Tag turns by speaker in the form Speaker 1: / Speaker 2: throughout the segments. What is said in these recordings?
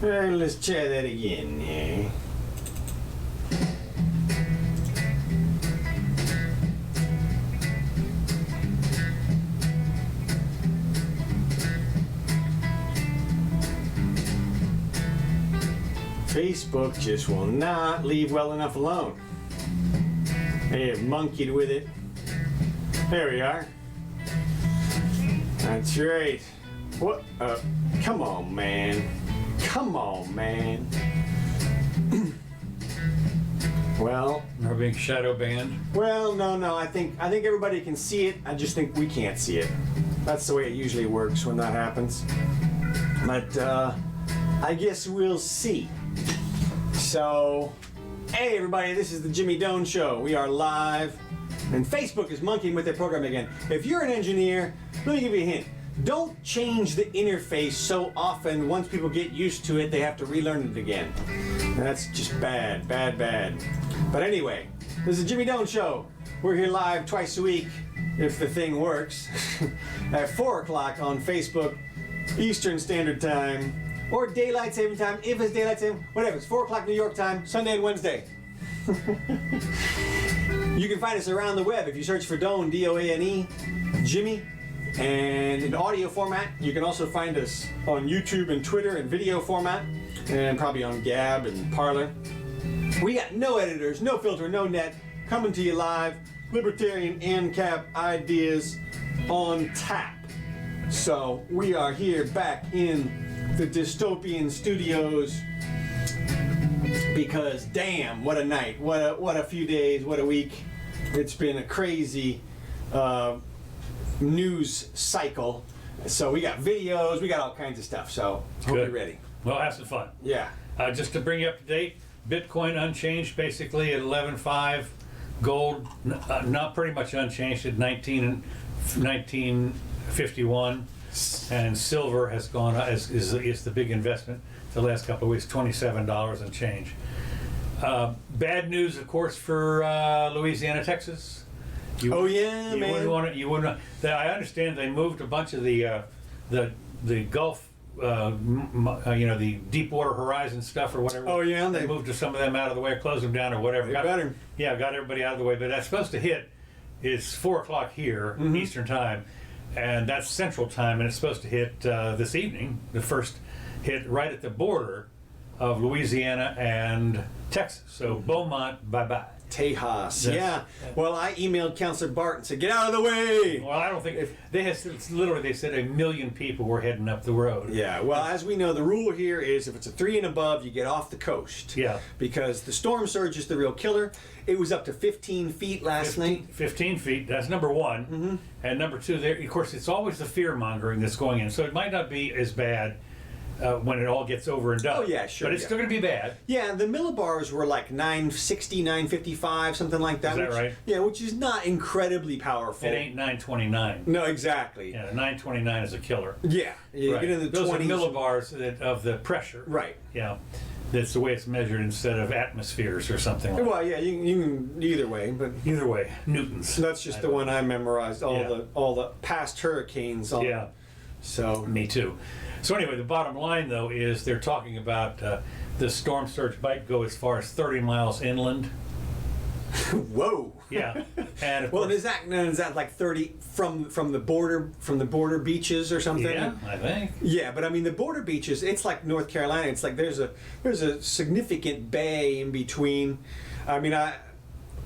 Speaker 1: Alright, let's try that again. Yeah. Facebook just will not leave well enough alone. They have monkeyed with it. There we are. That's right. What? Come on, man. Come on, man. Well,
Speaker 2: We're being shadow banned.
Speaker 1: well, no. I think everybody can see it. I just think we can't see it. That's the way it usually works when that happens. But I guess we'll see. So, hey everybody, this is the Jimmy Doane Show. We are live, and Facebook is monkeying with their program again. If you're an engineer, let me give you a hint. Don't change the interface so often. Once people get used to it, they have to relearn it again. And that's just bad. But anyway, this is the Jimmy Doane Show. We're here live twice a week, if the thing works, at 4 o'clock on Facebook, Eastern Standard Time, or Daylight Saving Time, if it's Daylight Saving, whatever. It's 4 o'clock New York time, Sunday and Wednesday. You can find us around the web if you search for Doane, D-O-A-N-E, Jimmy, and in audio format. You can also find us on YouTube and Twitter in video format, and probably on Gab and Parler. We got no editors, no filter, no net, coming to you live, libertarian ANCAP ideas on tap. So we are here back in the dystopian studios because damn, what a night, what a few days, what a week. It's been a crazy news cycle. So we got videos, we got all kinds of stuff. So hope you're ready.
Speaker 2: Well, have some fun.
Speaker 1: Yeah.
Speaker 2: Just to bring you up to date, Bitcoin unchanged basically at 11.5. Gold not pretty much unchanged at 1951. And silver has gone is the big investment the last couple of weeks, $27 and change. Bad news, of course, for Louisiana, Texas.
Speaker 1: Man.
Speaker 2: You wouldn't. I understand they moved a bunch of the Gulf, the Deepwater Horizon stuff or whatever.
Speaker 1: Oh yeah,
Speaker 2: they moved some of them out of the way, closed them down or whatever.
Speaker 1: Got
Speaker 2: everybody out of the way. But that's supposed to hit. It's 4 o'clock here, Eastern time, and that's Central time, and it's supposed to hit this evening. The first hit right at the border of Louisiana and Texas. So Beaumont, bye-bye.
Speaker 1: Tejas. Yeah. Well, I emailed Councilor Bart and said, get out of the way.
Speaker 2: Well, I don't think they said 1 million people were heading up the road.
Speaker 1: Yeah. Well, as we know, the rule here is if it's a 3 and above, you get off the coast.
Speaker 2: Yeah.
Speaker 1: Because the storm surge is the real killer. It was up to 15 feet last night.
Speaker 2: 15 feet. That's number one. And number two, there, of course, it's always the fear mongering that's going in. So it might not be as bad when it all gets over and done.
Speaker 1: Oh yeah, sure.
Speaker 2: But it's still going to be bad.
Speaker 1: Yeah, the millibars were like 960, 955, something like that.
Speaker 2: Is that right?
Speaker 1: Yeah, which is not incredibly powerful.
Speaker 2: It ain't 929.
Speaker 1: No, exactly.
Speaker 2: Yeah, 929 is a killer.
Speaker 1: Yeah, you get into the
Speaker 2: Those
Speaker 1: 20s.
Speaker 2: are millibars of the pressure.
Speaker 1: Right.
Speaker 2: Yeah, that's the way it's measured instead of atmospheres or something like that.
Speaker 1: Well, yeah, you can either way, but
Speaker 2: Either way, newtons.
Speaker 1: that's just the one I memorized. All the past hurricanes.
Speaker 2: Yeah.
Speaker 1: So
Speaker 2: me too. So anyway, the bottom line though is they're talking about the storm surge might go as far as 30 miles inland.
Speaker 1: Whoa.
Speaker 2: Yeah. And
Speaker 1: well, is that like 30 from the border beaches or something?
Speaker 2: Yeah, I think.
Speaker 1: Yeah, but I mean the border beaches, it's like North Carolina. It's like there's a significant bay in between. I mean,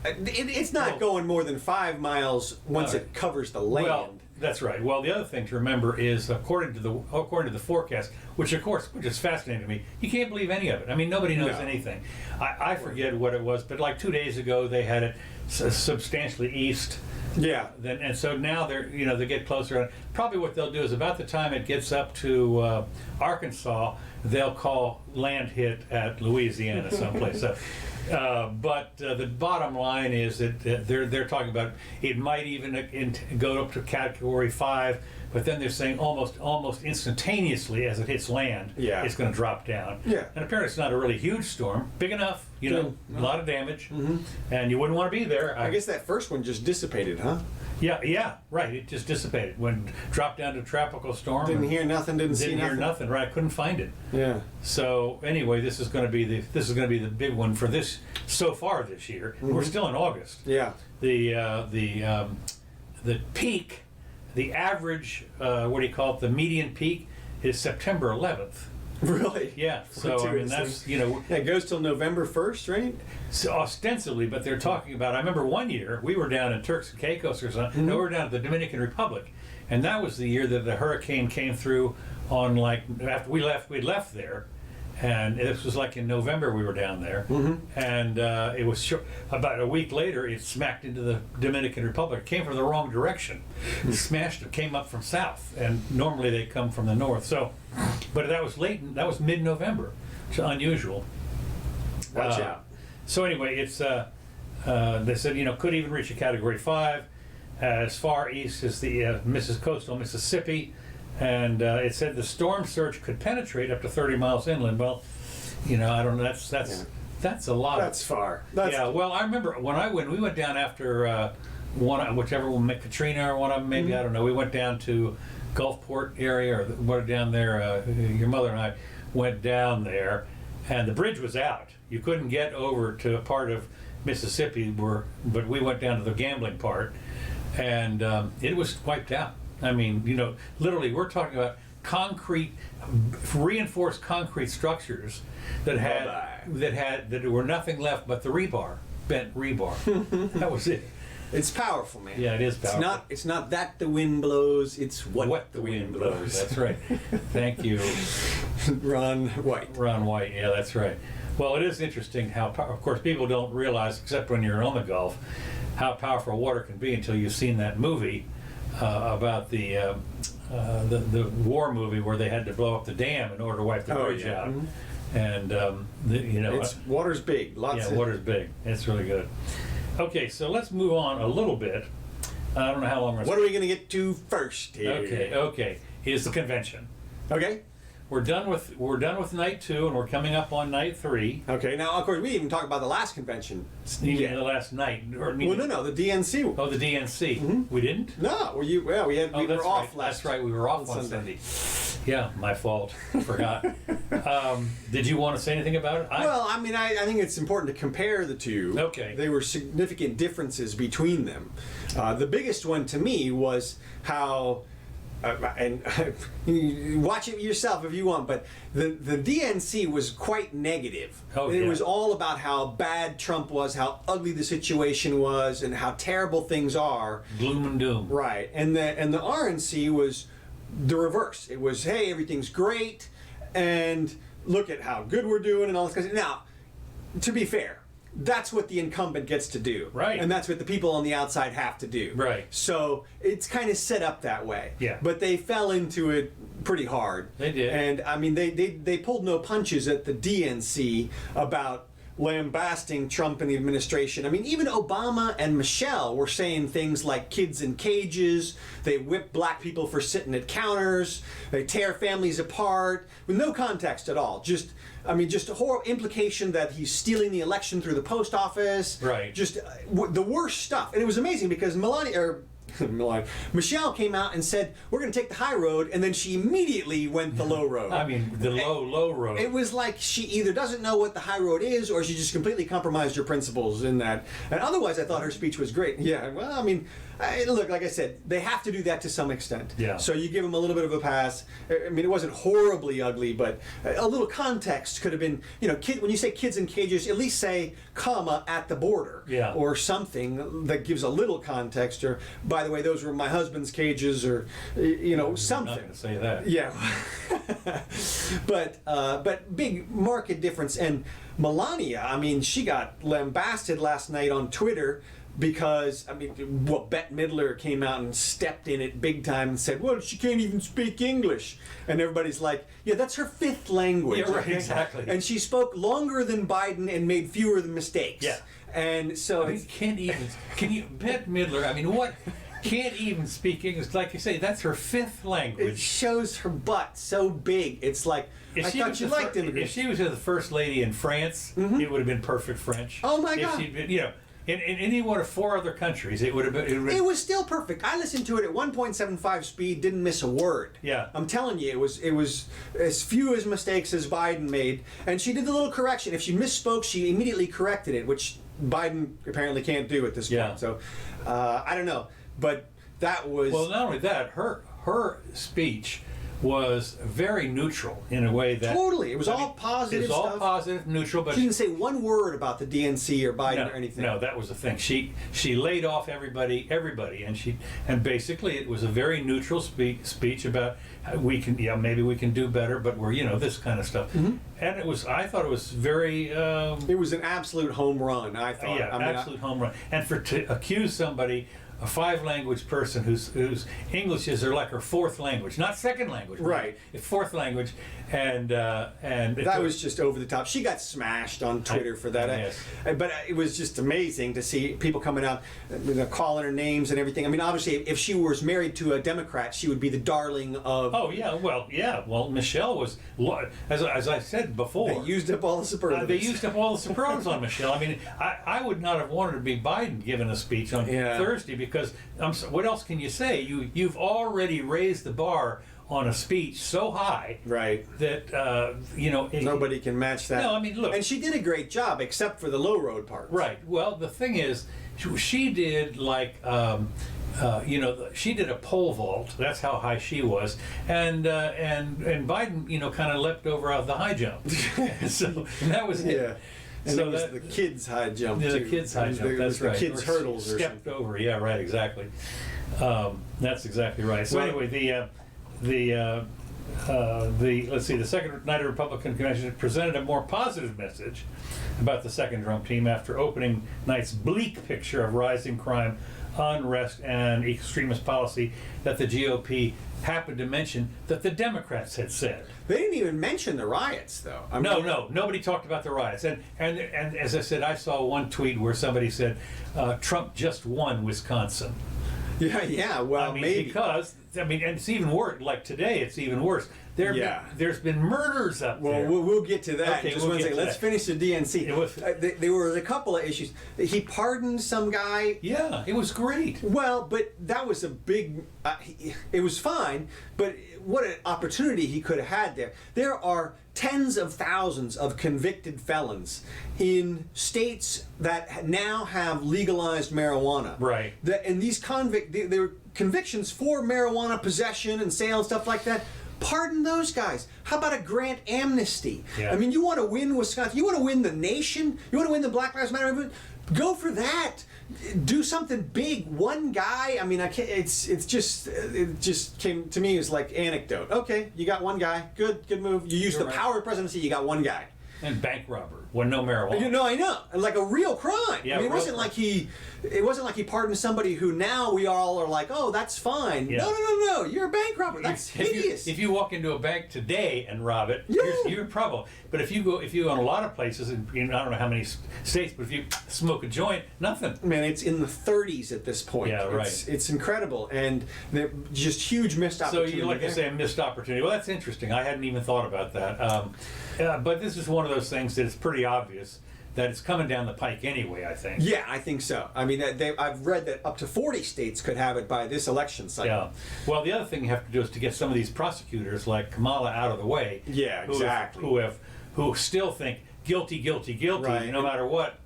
Speaker 1: it's not going more than 5 miles once it covers the land.
Speaker 2: Well, that's right. Well, the other thing to remember is according to the forecast, which is fascinating to me, you can't believe any of it. I mean, nobody knows anything. I forget what it was, but like 2 days ago they had it substantially east.
Speaker 1: Yeah.
Speaker 2: And so now they get closer. Probably what they'll do is about the time it gets up to Arkansas, they'll call land hit at Louisiana someplace. But the bottom line is that they're talking about it might even go up to Category 5, but then they're saying almost instantaneously as it hits land, it's going to drop down.
Speaker 1: Yeah.
Speaker 2: And apparently it's not a really huge storm, big enough, a lot of damage, and you wouldn't want to be there.
Speaker 1: I guess that first one just dissipated, huh?
Speaker 2: Yeah, right. It just dissipated. Dropped down to tropical storm.
Speaker 1: Didn't hear nothing, didn't see
Speaker 2: hear nothing. Right, I couldn't find it.
Speaker 1: Yeah.
Speaker 2: So anyway, this is going to be the big one for this so far this year. We're still in August.
Speaker 1: Yeah.
Speaker 2: The peak, the average, what do you call it? The median peak is September 11th.
Speaker 1: Really?
Speaker 2: Yeah. So I mean, that's
Speaker 1: Yeah, it goes till November 1st, right?
Speaker 2: So ostensibly, but they're talking about. I remember one year we were down in Turks and Caicos or something. No, we were down at the Dominican Republic, and that was the year that the hurricane came through. On like after we'd left there, and this was like in November we were down there, and it was about a week later it smacked into the Dominican Republic. It came from the wrong direction, smashed it. Came up from south, and normally they come from the north. So, but that was late. That was mid-November. It's unusual.
Speaker 1: Watch out.
Speaker 2: So anyway, it's they said could even reach a Category 5 as far east as the coastal Mississippi. And it said the storm surge could penetrate up to 30 miles inland. Well, I don't know. That's a lot.
Speaker 1: That's far.
Speaker 2: Yeah. Well, I remember when we went down after whichever one, Katrina or one of them, maybe I don't know. We went down to Gulfport area or what down there. Your mother and I went down there, and the bridge was out. You couldn't get over to a part of Mississippi but we went down to the gambling part, and it was wiped out. I mean, literally, we're talking about reinforced concrete structures that were nothing left but the bent rebar. That was it.
Speaker 1: It's powerful, man.
Speaker 2: Yeah, it is powerful.
Speaker 1: It's not that the wind blows, it's what the wind blows.
Speaker 2: That's right. Thank you.
Speaker 1: Ron White.
Speaker 2: Ron White, yeah, that's right. Well, it is interesting how, of course, people don't realize, except when you're on the Gulf, how powerful water can be until you've seen that movie about the war movie where they had to blow up the dam in order to wipe the bridge out. And
Speaker 1: water's big.
Speaker 2: Water's big. It's really good. Okay, so let's move on a little bit. I don't know how long.
Speaker 1: What are we going to get to first here?
Speaker 2: Okay. Here's the convention.
Speaker 1: Okay.
Speaker 2: We're done with night 2, and we're coming up on night 3.
Speaker 1: Okay. Now, of course, we didn't even talk about the last convention.
Speaker 2: The last night.
Speaker 1: No, the DNC.
Speaker 2: Oh, the DNC. We didn't?
Speaker 1: No. We were off last.
Speaker 2: That's right. We were off on Sunday. Yeah, my fault. Forgot. Did you want to say anything about it?
Speaker 1: I think it's important to compare the two.
Speaker 2: Okay.
Speaker 1: There were significant differences between them. The biggest one to me was how. And watch it yourself if you want, but the DNC was quite negative. It was all about how bad Trump was, how ugly the situation was, and how terrible things are.
Speaker 2: Gloom and doom.
Speaker 1: Right, and the RNC was the reverse. It was, hey, everything's great, and look at how good we're doing, and all this kind of stuff. Now, to be fair, that's what the incumbent gets to do.
Speaker 2: Right.
Speaker 1: And that's what the people on the outside have to do.
Speaker 2: Right.
Speaker 1: So it's kind of set up that way.
Speaker 2: Yeah.
Speaker 1: But they fell into it pretty hard.
Speaker 2: They did.
Speaker 1: And I mean, they pulled no punches at the DNC about lambasting Trump and the administration. I mean, even Obama and Michelle were saying things like kids in cages, they whip black people for sitting at counters, they tear families apart, with no context at all. Just a horrible implication that he's stealing the election through the post office.
Speaker 2: Right.
Speaker 1: Just the worst stuff. And it was amazing because Michelle came out and said, we're going to take the high road, and then she immediately went the low road.
Speaker 2: I mean, the low road.
Speaker 1: It was like she either doesn't know what the high road is, or she just completely compromised her principles in that. And otherwise, I thought her speech was great. Yeah, well, I mean, look, like I said, they have to do that to some extent.
Speaker 2: Yeah.
Speaker 1: So you give them a little bit of a pass. I mean, it wasn't horribly ugly, but a little context could have been, when you say kids in cages, at least say, comma, at the border.
Speaker 2: Yeah. Or
Speaker 1: something that gives a little context, or, by the way, those were my husband's cages, or, something.
Speaker 2: I'm not going to say that.
Speaker 1: Yeah. But big market difference. And Melania, I mean, she got lambasted last night on Twitter because, Bette Midler came out and stepped in it big time and said, well, she can't even speak English. And everybody's like, yeah, that's her 5th language.
Speaker 2: Yeah, right, exactly.
Speaker 1: And she spoke longer than Biden and made fewer mistakes.
Speaker 2: Yeah.
Speaker 1: And so...
Speaker 2: Bette Midler, what... Can't even speak English. Like you say, that's her 5th language.
Speaker 1: It shows her butt so big. It's like, I thought you liked immigrants.
Speaker 2: If she was the first lady in France, it would have been perfect French.
Speaker 1: Oh my God.
Speaker 2: If she'd been, in any one of 4 other countries, it would have been.
Speaker 1: It was still perfect. I listened to it at 1.75 speed, didn't miss a word.
Speaker 2: Yeah.
Speaker 1: I'm telling you, it was as few as mistakes as Biden made, and she did the little correction. If she misspoke, she immediately corrected it, which Biden apparently can't do at this
Speaker 2: Yeah.
Speaker 1: point. So I don't know, but that was
Speaker 2: Well, not only that, her speech was very neutral in a way that
Speaker 1: totally. It was all positive
Speaker 2: It was all
Speaker 1: stuff.
Speaker 2: positive, neutral, but
Speaker 1: She didn't say one word about the DNC or Biden
Speaker 2: no,
Speaker 1: or anything.
Speaker 2: No, that was the thing. She laid off everybody, and basically it was a very neutral speech about how we can, maybe we can do better, but we're this kind of stuff.
Speaker 1: Mm-hmm.
Speaker 2: And I thought it was very.
Speaker 1: It was an absolute home run. I thought.
Speaker 2: Yeah, absolute home run. And to accuse somebody, a 5-language person whose English is like her 4th language, not 2nd language,
Speaker 1: Right.
Speaker 2: It's 4th language, and
Speaker 1: that was just over the top. She got smashed on Twitter for that.
Speaker 2: Yes.
Speaker 1: But it was just amazing to see people coming out, calling her names and everything. I mean, obviously, if she was married to a Democrat, she would be the darling of.
Speaker 2: Oh yeah, well, Michelle was, as I said before.
Speaker 1: They used up all the superlatives.
Speaker 2: They used up all the superlatives on Michelle. I mean, I would not have wanted to be Biden giving a speech on Thursday because what else can you say? You've already raised the bar on a speech so high,
Speaker 1: right,
Speaker 2: that
Speaker 1: nobody can match that.
Speaker 2: No, I mean, look,
Speaker 1: and she did a great job, except for the low road part.
Speaker 2: Right. Well, the thing is, she did like. She did a pole vault. That's how high she was, and Biden, kind of leapt over the high jump. So that was it.
Speaker 1: Yeah. And so it was the kids' high jump.
Speaker 2: Yeah, the
Speaker 1: too.
Speaker 2: kids' high jump. That's right.
Speaker 1: The kids' hurdles. Or
Speaker 2: stepped
Speaker 1: something.
Speaker 2: over. Yeah. Right. Exactly. That's exactly right. So
Speaker 1: Well,
Speaker 2: anyway, let's see. The second night of Republican Convention presented a more positive message about the second Trump team after opening night's bleak picture of rising crime, unrest, and extremist policy that the GOP happened to mention that the Democrats had said.
Speaker 1: They didn't even mention the riots, though. I mean,
Speaker 2: No, nobody talked about the riots. And as I said, I saw one tweet where somebody said, Trump just won Wisconsin.
Speaker 1: Yeah. Well, maybe
Speaker 2: because and it's even worse. Like today, it's even worse. There's been murders up there.
Speaker 1: Well, we'll get to that.
Speaker 2: Okay,
Speaker 1: in just
Speaker 2: we'll
Speaker 1: one
Speaker 2: get
Speaker 1: second.
Speaker 2: to
Speaker 1: Let's
Speaker 2: that.
Speaker 1: finish the DNC. There were a couple of issues. He pardoned some guy.
Speaker 2: Yeah, it was great.
Speaker 1: Well, but that was a big. It was fine, but what an opportunity he could have had there. There are tens of thousands of convicted felons in states that now have legalized marijuana.
Speaker 2: Right.
Speaker 1: And these there were convictions for marijuana possession and sale and stuff like that. Pardon those guys. How about a grant amnesty?
Speaker 2: Yeah.
Speaker 1: I mean, you want to win Wisconsin. You want to win the nation. You want to win the Black Lives Matter movement. Go for that. Do something big. One guy. I mean, I can't. It just came to me as like anecdote. Okay, you got one guy. Good move. You used the power of presidency. You got one guy.
Speaker 2: And bank robber when no marijuana.
Speaker 1: I know. Like a real crime.
Speaker 2: Yeah,
Speaker 1: I mean, it
Speaker 2: real
Speaker 1: wasn't like he pardoned somebody who now we all are like, oh, that's fine.
Speaker 2: Yeah.
Speaker 1: No. You're a bank robber. That's hideous.
Speaker 2: If you walk into a bank today and rob it, you're in trouble. But if you go in a lot of places, and I don't know how many states, but if you smoke a joint, nothing.
Speaker 1: Man, it's in the 30s at this point.
Speaker 2: Yeah, right.
Speaker 1: It's incredible, and just huge missed
Speaker 2: So
Speaker 1: opportunity.
Speaker 2: you like to say a missed opportunity. Well, that's interesting. I hadn't even thought about that. But this is one of those things that it's pretty obvious that it's coming down the pike anyway, I think.
Speaker 1: Yeah, I think so. I mean, I've read that up to 40 states could have it by this election cycle.
Speaker 2: Yeah. Well, the other thing you have to do is to get some of these prosecutors like Kamala out of the way.
Speaker 1: Yeah, exactly.
Speaker 2: Who still think guilty,
Speaker 1: Right.
Speaker 2: no matter what.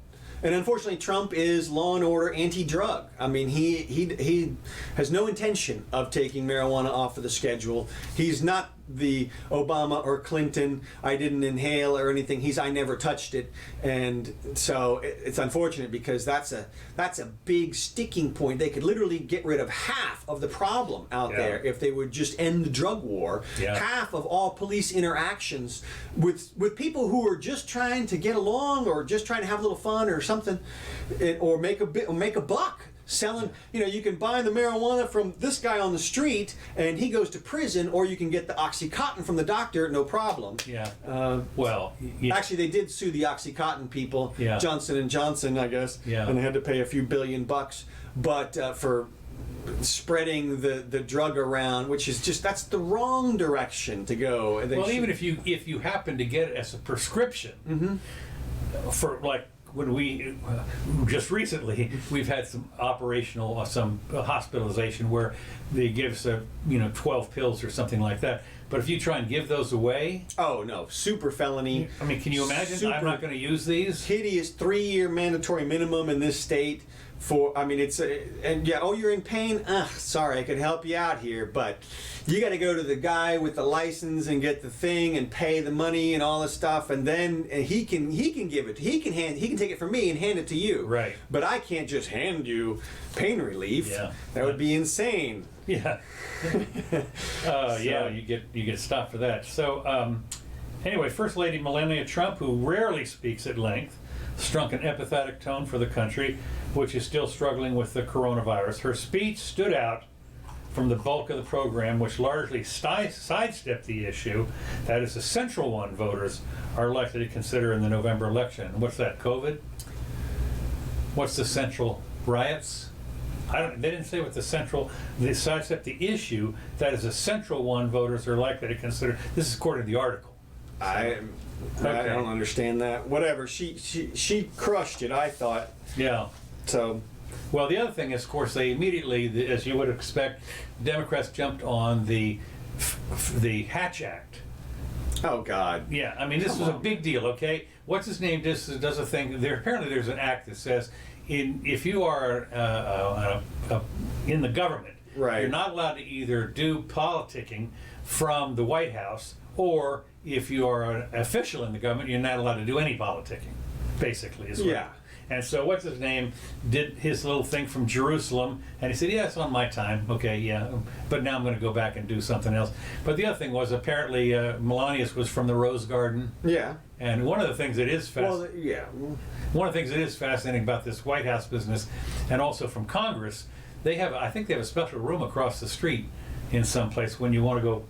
Speaker 1: And unfortunately, Trump is law and order anti-drug. I mean, he has no intention of taking marijuana off of the schedule. He's not the Obama or Clinton, I didn't inhale or anything. I never touched it. And so it's unfortunate because that's a big sticking point. They could literally get rid of half of the problem out there if they would just end the drug war.
Speaker 2: Yeah.
Speaker 1: Half of all police interactions with people who are just trying to get along or just trying to have a little fun or something, or make a buck. Selling, you can buy the marijuana from this guy on the street and he goes to prison, or you can get the Oxycontin from the doctor, no problem.
Speaker 2: Yeah.
Speaker 1: Actually, they did sue the Oxycontin people,
Speaker 2: Yeah.
Speaker 1: Johnson & Johnson, I guess,
Speaker 2: Yeah.
Speaker 1: and they had to pay a few $billion, but for spreading the drug around, which is that's the wrong direction to go.
Speaker 2: Even if you happen to get it as a prescription for like when we just recently we've had some operational some hospitalization where they give us 12 pills or something like that. But if you try and give those away,
Speaker 1: oh no, super felony.
Speaker 2: I mean, can you imagine? I'm not going to use these.
Speaker 1: Hideous 3-year mandatory minimum in this state. You're in pain? Sorry, I could help you out here, but you got to go to the guy with the license and get the thing and pay the money and all this stuff, and then he can give it. He can take it from me and hand it to you.
Speaker 2: Right.
Speaker 1: But I can't just hand you pain relief.
Speaker 2: Yeah.
Speaker 1: That would be insane.
Speaker 2: Yeah. Yeah, you get stopped for that. So anyway, First Lady Melania Trump, who rarely speaks at length, struck an empathetic tone for the country, which is still struggling with the coronavirus. Her speech stood out from the bulk of the program, which largely sidestepped the issue that is the central one voters are likely to consider in the November election. What's that, COVID? What's the central? Riots? They didn't say what they sidestepped the issue that is a central one voters are likely to consider. This is according to the article.
Speaker 1: I don't understand that. Whatever. She crushed it, I thought.
Speaker 2: Yeah.
Speaker 1: So.
Speaker 2: Well, the other thing is, of course, they immediately, as you would expect, Democrats jumped on the Hatch Act.
Speaker 1: Oh God.
Speaker 2: Yeah, I mean, this was a big deal. Okay, what's his name does a thing. Apparently, there's an act that says, if you are in the government,
Speaker 1: right,
Speaker 2: you're not allowed to either do politicking from the White House, or if you are an official in the government, you're not allowed to do any politicking. Basically, is what.
Speaker 1: Yeah.
Speaker 2: And so, what's his name did his little thing from Jerusalem, and he said, "Yeah, it's on my time. Okay, yeah, but now I'm going to go back and do something else." But the other thing was apparently Melania's was from the Rose Garden.
Speaker 1: Yeah.
Speaker 2: And one of the things that is one of the things that is fascinating about this White House business, and also from Congress, I think they have a special room across the street in some place when you want to go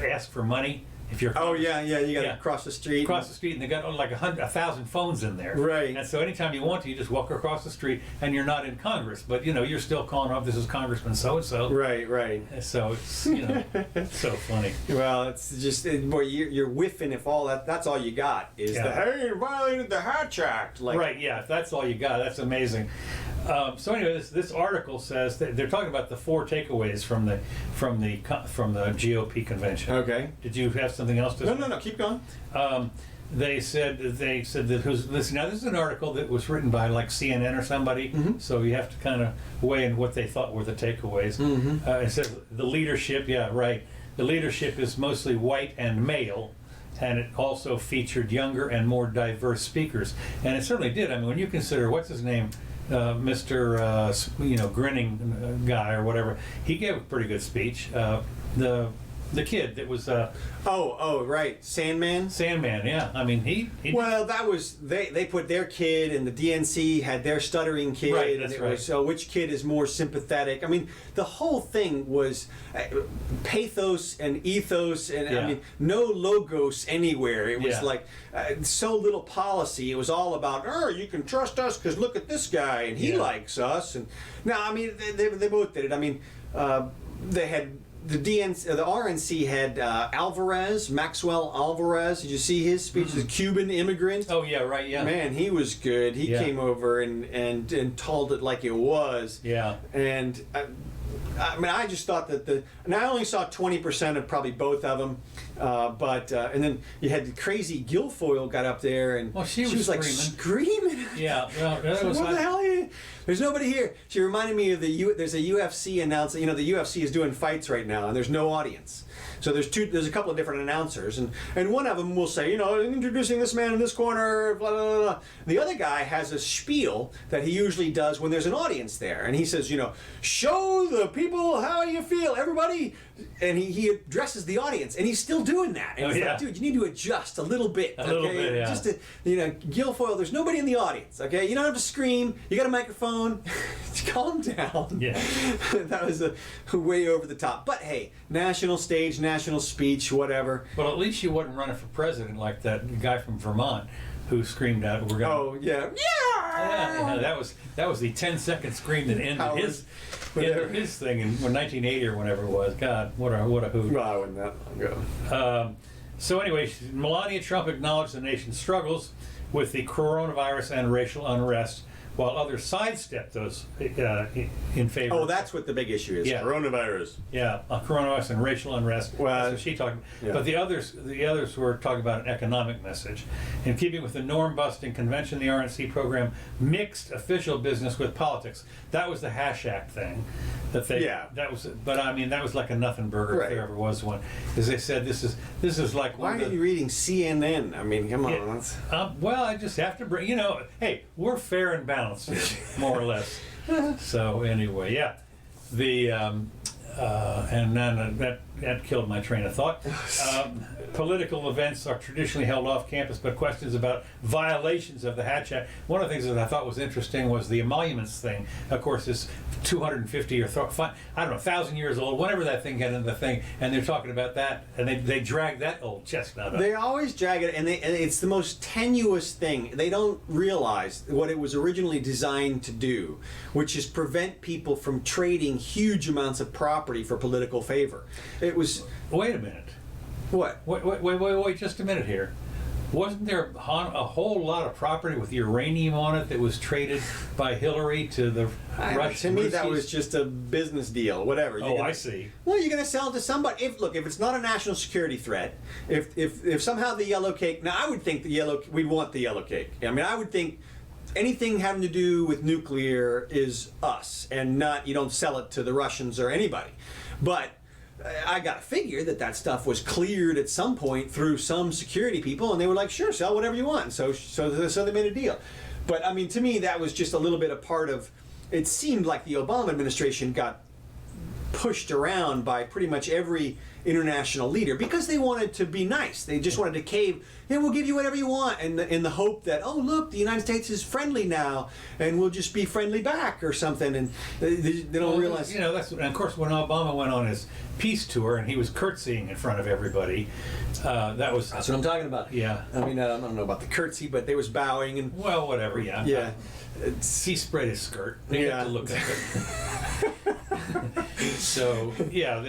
Speaker 2: ask for money. If you're
Speaker 1: you got to cross the street.
Speaker 2: Cross the street, and they got like 1,000 phones in there.
Speaker 1: Right.
Speaker 2: And so anytime you want to, you just walk across the street, and you're not in Congress, but you're still calling up. This is Congressman so and so.
Speaker 1: Right.
Speaker 2: So it's it's so funny.
Speaker 1: Well, it's just boy, you're whiffing if that's all you got is hey, you violated the Hatch Act.
Speaker 2: Right. Yeah. If that's all you got, that's amazing. So anyway, this article says that they're talking about the 4 takeaways from the GOP convention.
Speaker 1: Okay.
Speaker 2: Did you have something else to say?
Speaker 1: No. Keep going.
Speaker 2: They said that listen. Now this is an article that was written by like CNN or somebody, so you have to kind of weigh in what they thought were the takeaways. It says the leadership. Yeah, right. The leadership is mostly white and male. And it also featured younger and more diverse speakers, and it certainly did. I mean, when you consider what's his name, Mr. Grinning guy or whatever, he gave a pretty good speech. The kid that was
Speaker 1: right, Sandman,
Speaker 2: yeah. I mean, he
Speaker 1: well, that was they put their kid, and the DNC had their stuttering kid,
Speaker 2: right, that's right.
Speaker 1: So which kid is more sympathetic? I mean, the whole thing was pathos and ethos, and I mean, no logos anywhere. It was like so little policy. It was all about, you can trust us because look at this guy and he likes us. And now, I mean, they both did it. I mean, they had. The RNC had Maxwell Alvarez. Did you see his speech? The Cuban immigrant.
Speaker 2: Oh yeah, right, yeah.
Speaker 1: Man, he was good. He came over and told it like it was.
Speaker 2: Yeah.
Speaker 1: And I mean, I just thought that and I only saw 20% of probably both of them, but and then you had the crazy Guilfoyle got up there and
Speaker 2: she was
Speaker 1: like screaming.
Speaker 2: Yeah, well, that was
Speaker 1: what the hell? There's nobody here. She reminded me of there's a UFC announcer. The UFC is doing fights right now, and there's no audience. So there's a couple of different announcers, and one of them will say, introducing this man in this corner, blah, blah, blah, blah. The other guy has a spiel that he usually does when there's an audience there, and he says, show the people how you feel, everybody, and he addresses the audience, and he's still doing that. And he's like, dude, you need to adjust a little bit, okay?
Speaker 2: Little bit, yeah.
Speaker 1: Just to, Guilfoyle, there's nobody in the audience, okay? You don't have to scream. You got a microphone. Calm down.
Speaker 2: Yeah.
Speaker 1: That was way over the top. But hey, national stage, national speech, whatever.
Speaker 2: Well, at least you wasn't running for president like that guy from Vermont who screamed out, "We're going."
Speaker 1: Oh yeah.
Speaker 2: Yeah. That was the 10-second scream that ended his thing in 1980 or whatever it was. God, what a hoot.
Speaker 1: Well, I wasn't that long ago.
Speaker 2: So anyway, Melania Trump acknowledged the nation's struggles with the coronavirus and racial unrest, while others sidestep those in favor.
Speaker 1: Oh, that's what the big issue is.
Speaker 2: Yeah.
Speaker 1: Coronavirus.
Speaker 2: Yeah, coronavirus and racial unrest.
Speaker 1: Well,
Speaker 2: that's what she talked about.
Speaker 1: yeah.
Speaker 2: But the others were talking about an economic message. In keeping with the norm-busting convention, the RNC program mixed official business with politics. That was the Hash Act thing.
Speaker 1: Yeah.
Speaker 2: That was, but I mean, that was like a nothing burger
Speaker 1: Right.
Speaker 2: if there ever was one. Because they said this is like
Speaker 1: Why
Speaker 2: one
Speaker 1: are
Speaker 2: of
Speaker 1: you
Speaker 2: the,
Speaker 1: reading CNN? I mean, come on.
Speaker 2: Yeah.
Speaker 1: Let's-
Speaker 2: well, I just have to bring, hey, we're fair and balanced here, more or less. So anyway, yeah, and then that killed my train of thought. Political events are traditionally held off campus, but questions about violations of the Hatch Act. One of the things that I thought was interesting was the emoluments thing. Of course, it's 250 or 1,000 years old, whatever that thing got in the thing, and they're talking about that, and they drag that old chestnut up.
Speaker 1: They always drag it, and it's the most tenuous thing. They don't realize what it was originally designed to do, which is prevent people from trading huge amounts of property for political favor. It was...
Speaker 2: Wait a minute.
Speaker 1: What?
Speaker 2: Wait, just a minute here. Wasn't there a whole lot of property with uranium on it that was traded by Hillary to the Russians?
Speaker 1: To me, that was just a business deal, whatever.
Speaker 2: I see.
Speaker 1: Well, you're going to sell it to somebody. If it's not a national security threat, if somehow the yellow cake, now I would think we'd want the yellow cake. I mean, I would think anything having to do with nuclear is us, and not, you don't sell it to the Russians or anybody. But I got to figure that stuff was cleared at some point through some security people, and they were like, sure, sell whatever you want. So they made a deal. But I mean, to me, that was just a little bit a part of, it seemed like the Obama administration got pushed around by pretty much every international leader because they wanted to be nice. They just wanted to cave. Yeah, we'll give you whatever you want, and in the hope that, oh look, the United States is friendly now, and we'll just be friendly back or something. And they don't realize.
Speaker 2: That's, and of course when Obama went on his peace tour and he was curtsying in front of everybody. That's
Speaker 1: what I'm talking about.
Speaker 2: Yeah.
Speaker 1: I mean, I don't know about the curtsy, but they was bowing and.
Speaker 2: Well, whatever. Yeah.
Speaker 1: Yeah.
Speaker 2: He spread his skirt. They
Speaker 1: Yeah.
Speaker 2: have to look at it. So yeah,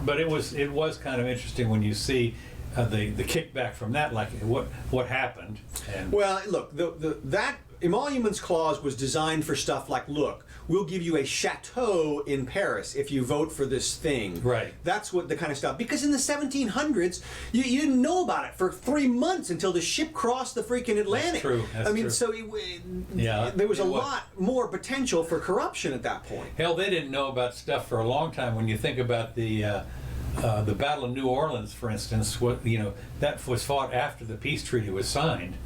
Speaker 2: but it was kind of interesting when you see the kickback from that, like what happened. And
Speaker 1: Well, look, that emoluments clause was designed for stuff like, look, we'll give you a chateau in Paris if you vote for this thing.
Speaker 2: Right.
Speaker 1: That's what the kind of stuff. Because in the 1700s, you didn't know about it for 3 months until the ship crossed the freaking Atlantic.
Speaker 2: That's true. That's
Speaker 1: I mean,
Speaker 2: true.
Speaker 1: so
Speaker 2: Yeah,
Speaker 1: there was a
Speaker 2: it was.
Speaker 1: lot more potential for corruption at that point.
Speaker 2: hell, they didn't know about stuff for a long time. When you think about the Battle of New Orleans, for instance, that was fought after the peace treaty was signed.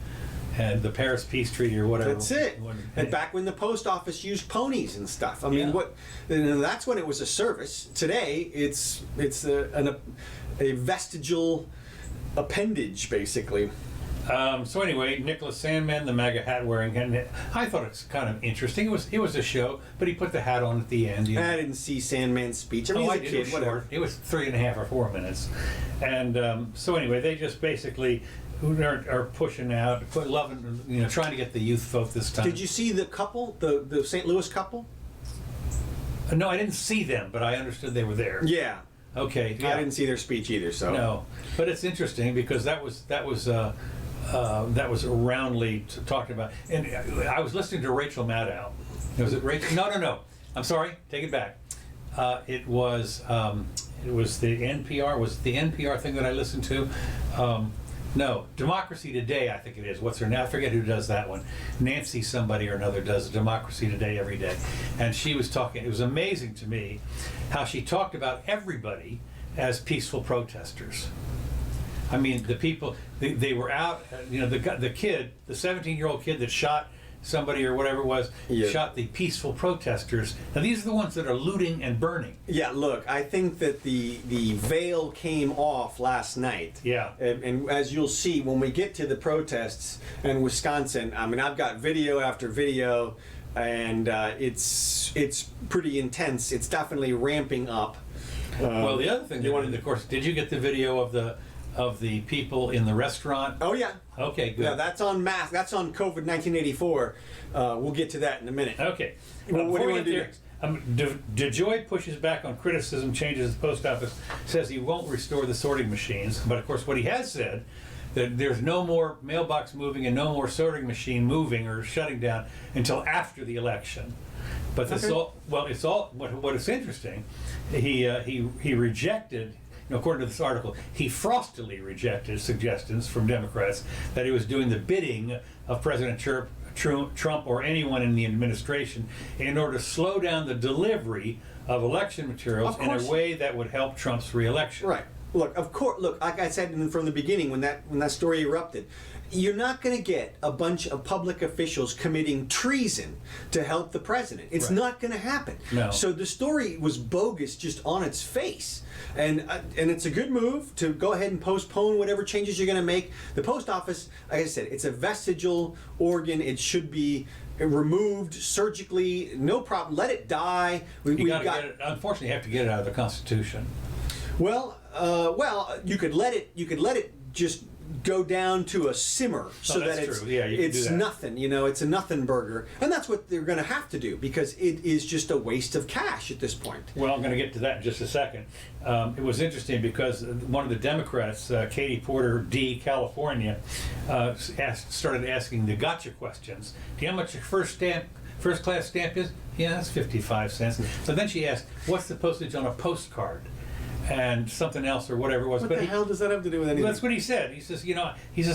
Speaker 2: And the Paris Peace Treaty or whatever.
Speaker 1: That's it. And back when the post office used ponies and stuff. I mean, that's when it was a service. Today, it's a vestigial appendage, basically.
Speaker 2: So anyway, Nicholas Sandman, the MAGA hat wearing, and I thought it's kind of interesting. It was a show, but he put the hat on at the end.
Speaker 1: I didn't see Sandman's speech. I mean, he's a
Speaker 2: did.
Speaker 1: kid, whatever.
Speaker 2: It was 3.5 or 4 minutes, and so anyway, they just basically are pushing out, loving, trying to get the youth vote this time.
Speaker 1: Did you see the couple, the St. Louis couple?
Speaker 2: No, I didn't see them, but I understood they were there.
Speaker 1: Yeah.
Speaker 2: Okay. Yeah.
Speaker 1: I didn't see their speech either. So.
Speaker 2: No, but it's interesting because that was roundly talked about, and I was listening to Rachel Maddow. Was it Rachel? No. I'm sorry. Take it back. It was the NPR. Was it the NPR thing that I listened to? No, Democracy Today, I think it is. What's her name? I forget who does that one. Nancy somebody or another does Democracy Today every day. And she was talking, it was amazing to me how she talked about everybody as peaceful protesters. I mean, the people, they were out, the kid, the 17-year-old kid that shot somebody or whatever it was, shot the peaceful protesters. Now these are the ones that are looting and burning.
Speaker 1: Yeah, look, I think that the veil came off last night.
Speaker 2: Yeah.
Speaker 1: And as you'll see, when we get to the protests in Wisconsin, I mean, I've got video after video, and it's pretty intense. It's definitely ramping up.
Speaker 2: Well, the other thing, of course, did you get the video of the people in the restaurant?
Speaker 1: Oh, yeah.
Speaker 2: Okay, good.
Speaker 1: Yeah, that's on That's on COVID-1984. We'll get to that in a minute.
Speaker 2: Okay.
Speaker 1: Well, what do you want to do next?
Speaker 2: DeJoy pushes back on criticism, changes the post office, says he won't restore the sorting machines. But of course, what he has said that there's no more mailbox moving and no more sorting machine moving or shutting down until after the election. But this what is interesting, he rejected, according to this article, he frostily rejected suggestions from Democrats that he was doing the bidding of President Trump or anyone in the administration in order to slow down the delivery of election materials in a way that would help Trump's reelection.
Speaker 1: Right. Look, of course. Look, like I said from the beginning, when that story erupted, you're not going to get a bunch of public officials committing treason to help the president. It's not going to happen.
Speaker 2: No.
Speaker 1: So the story was bogus just on its face, and it's a good move to go ahead and postpone whatever changes you're going to make. The post office, like I said, it's a vestigial organ. It should be removed surgically, no problem. Let it die.
Speaker 2: Unfortunately, you have to get it out of the Constitution.
Speaker 1: Well, you could let it just go down to a simmer so that it's nothing. It's a nothing burger, and that's what they're going to have to do because it is just a waste of cash at this point.
Speaker 2: Well, I'm going to get to that in just a second. It was interesting because one of the Democrats, Katie Porter, D, California, started asking the gotcha questions. Do you know how much your first class stamp is? Yeah, that's 55 cents. So then she asked, "What's the postage on a postcard?" And something else or whatever it was.
Speaker 1: What the hell does that have to do with anything?
Speaker 2: That's what he said. He says,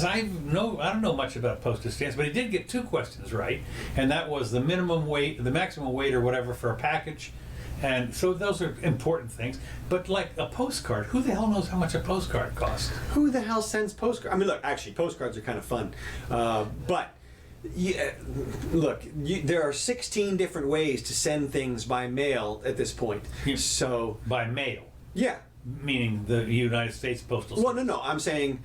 Speaker 2: I don't know much about postage stamps, but he did get two questions right, and that was the minimum weight, the maximum weight or whatever for a package, and so those are important things. But like a postcard, who the hell knows how much a postcard costs?
Speaker 1: Who the hell sends postcards? I mean, look, actually, postcards are kind of fun, but. Yeah, look, there are 16 different ways to send things by mail at this point. So
Speaker 2: by mail.
Speaker 1: Yeah.
Speaker 2: Meaning the United States Postal Service.
Speaker 1: Well, no, I'm saying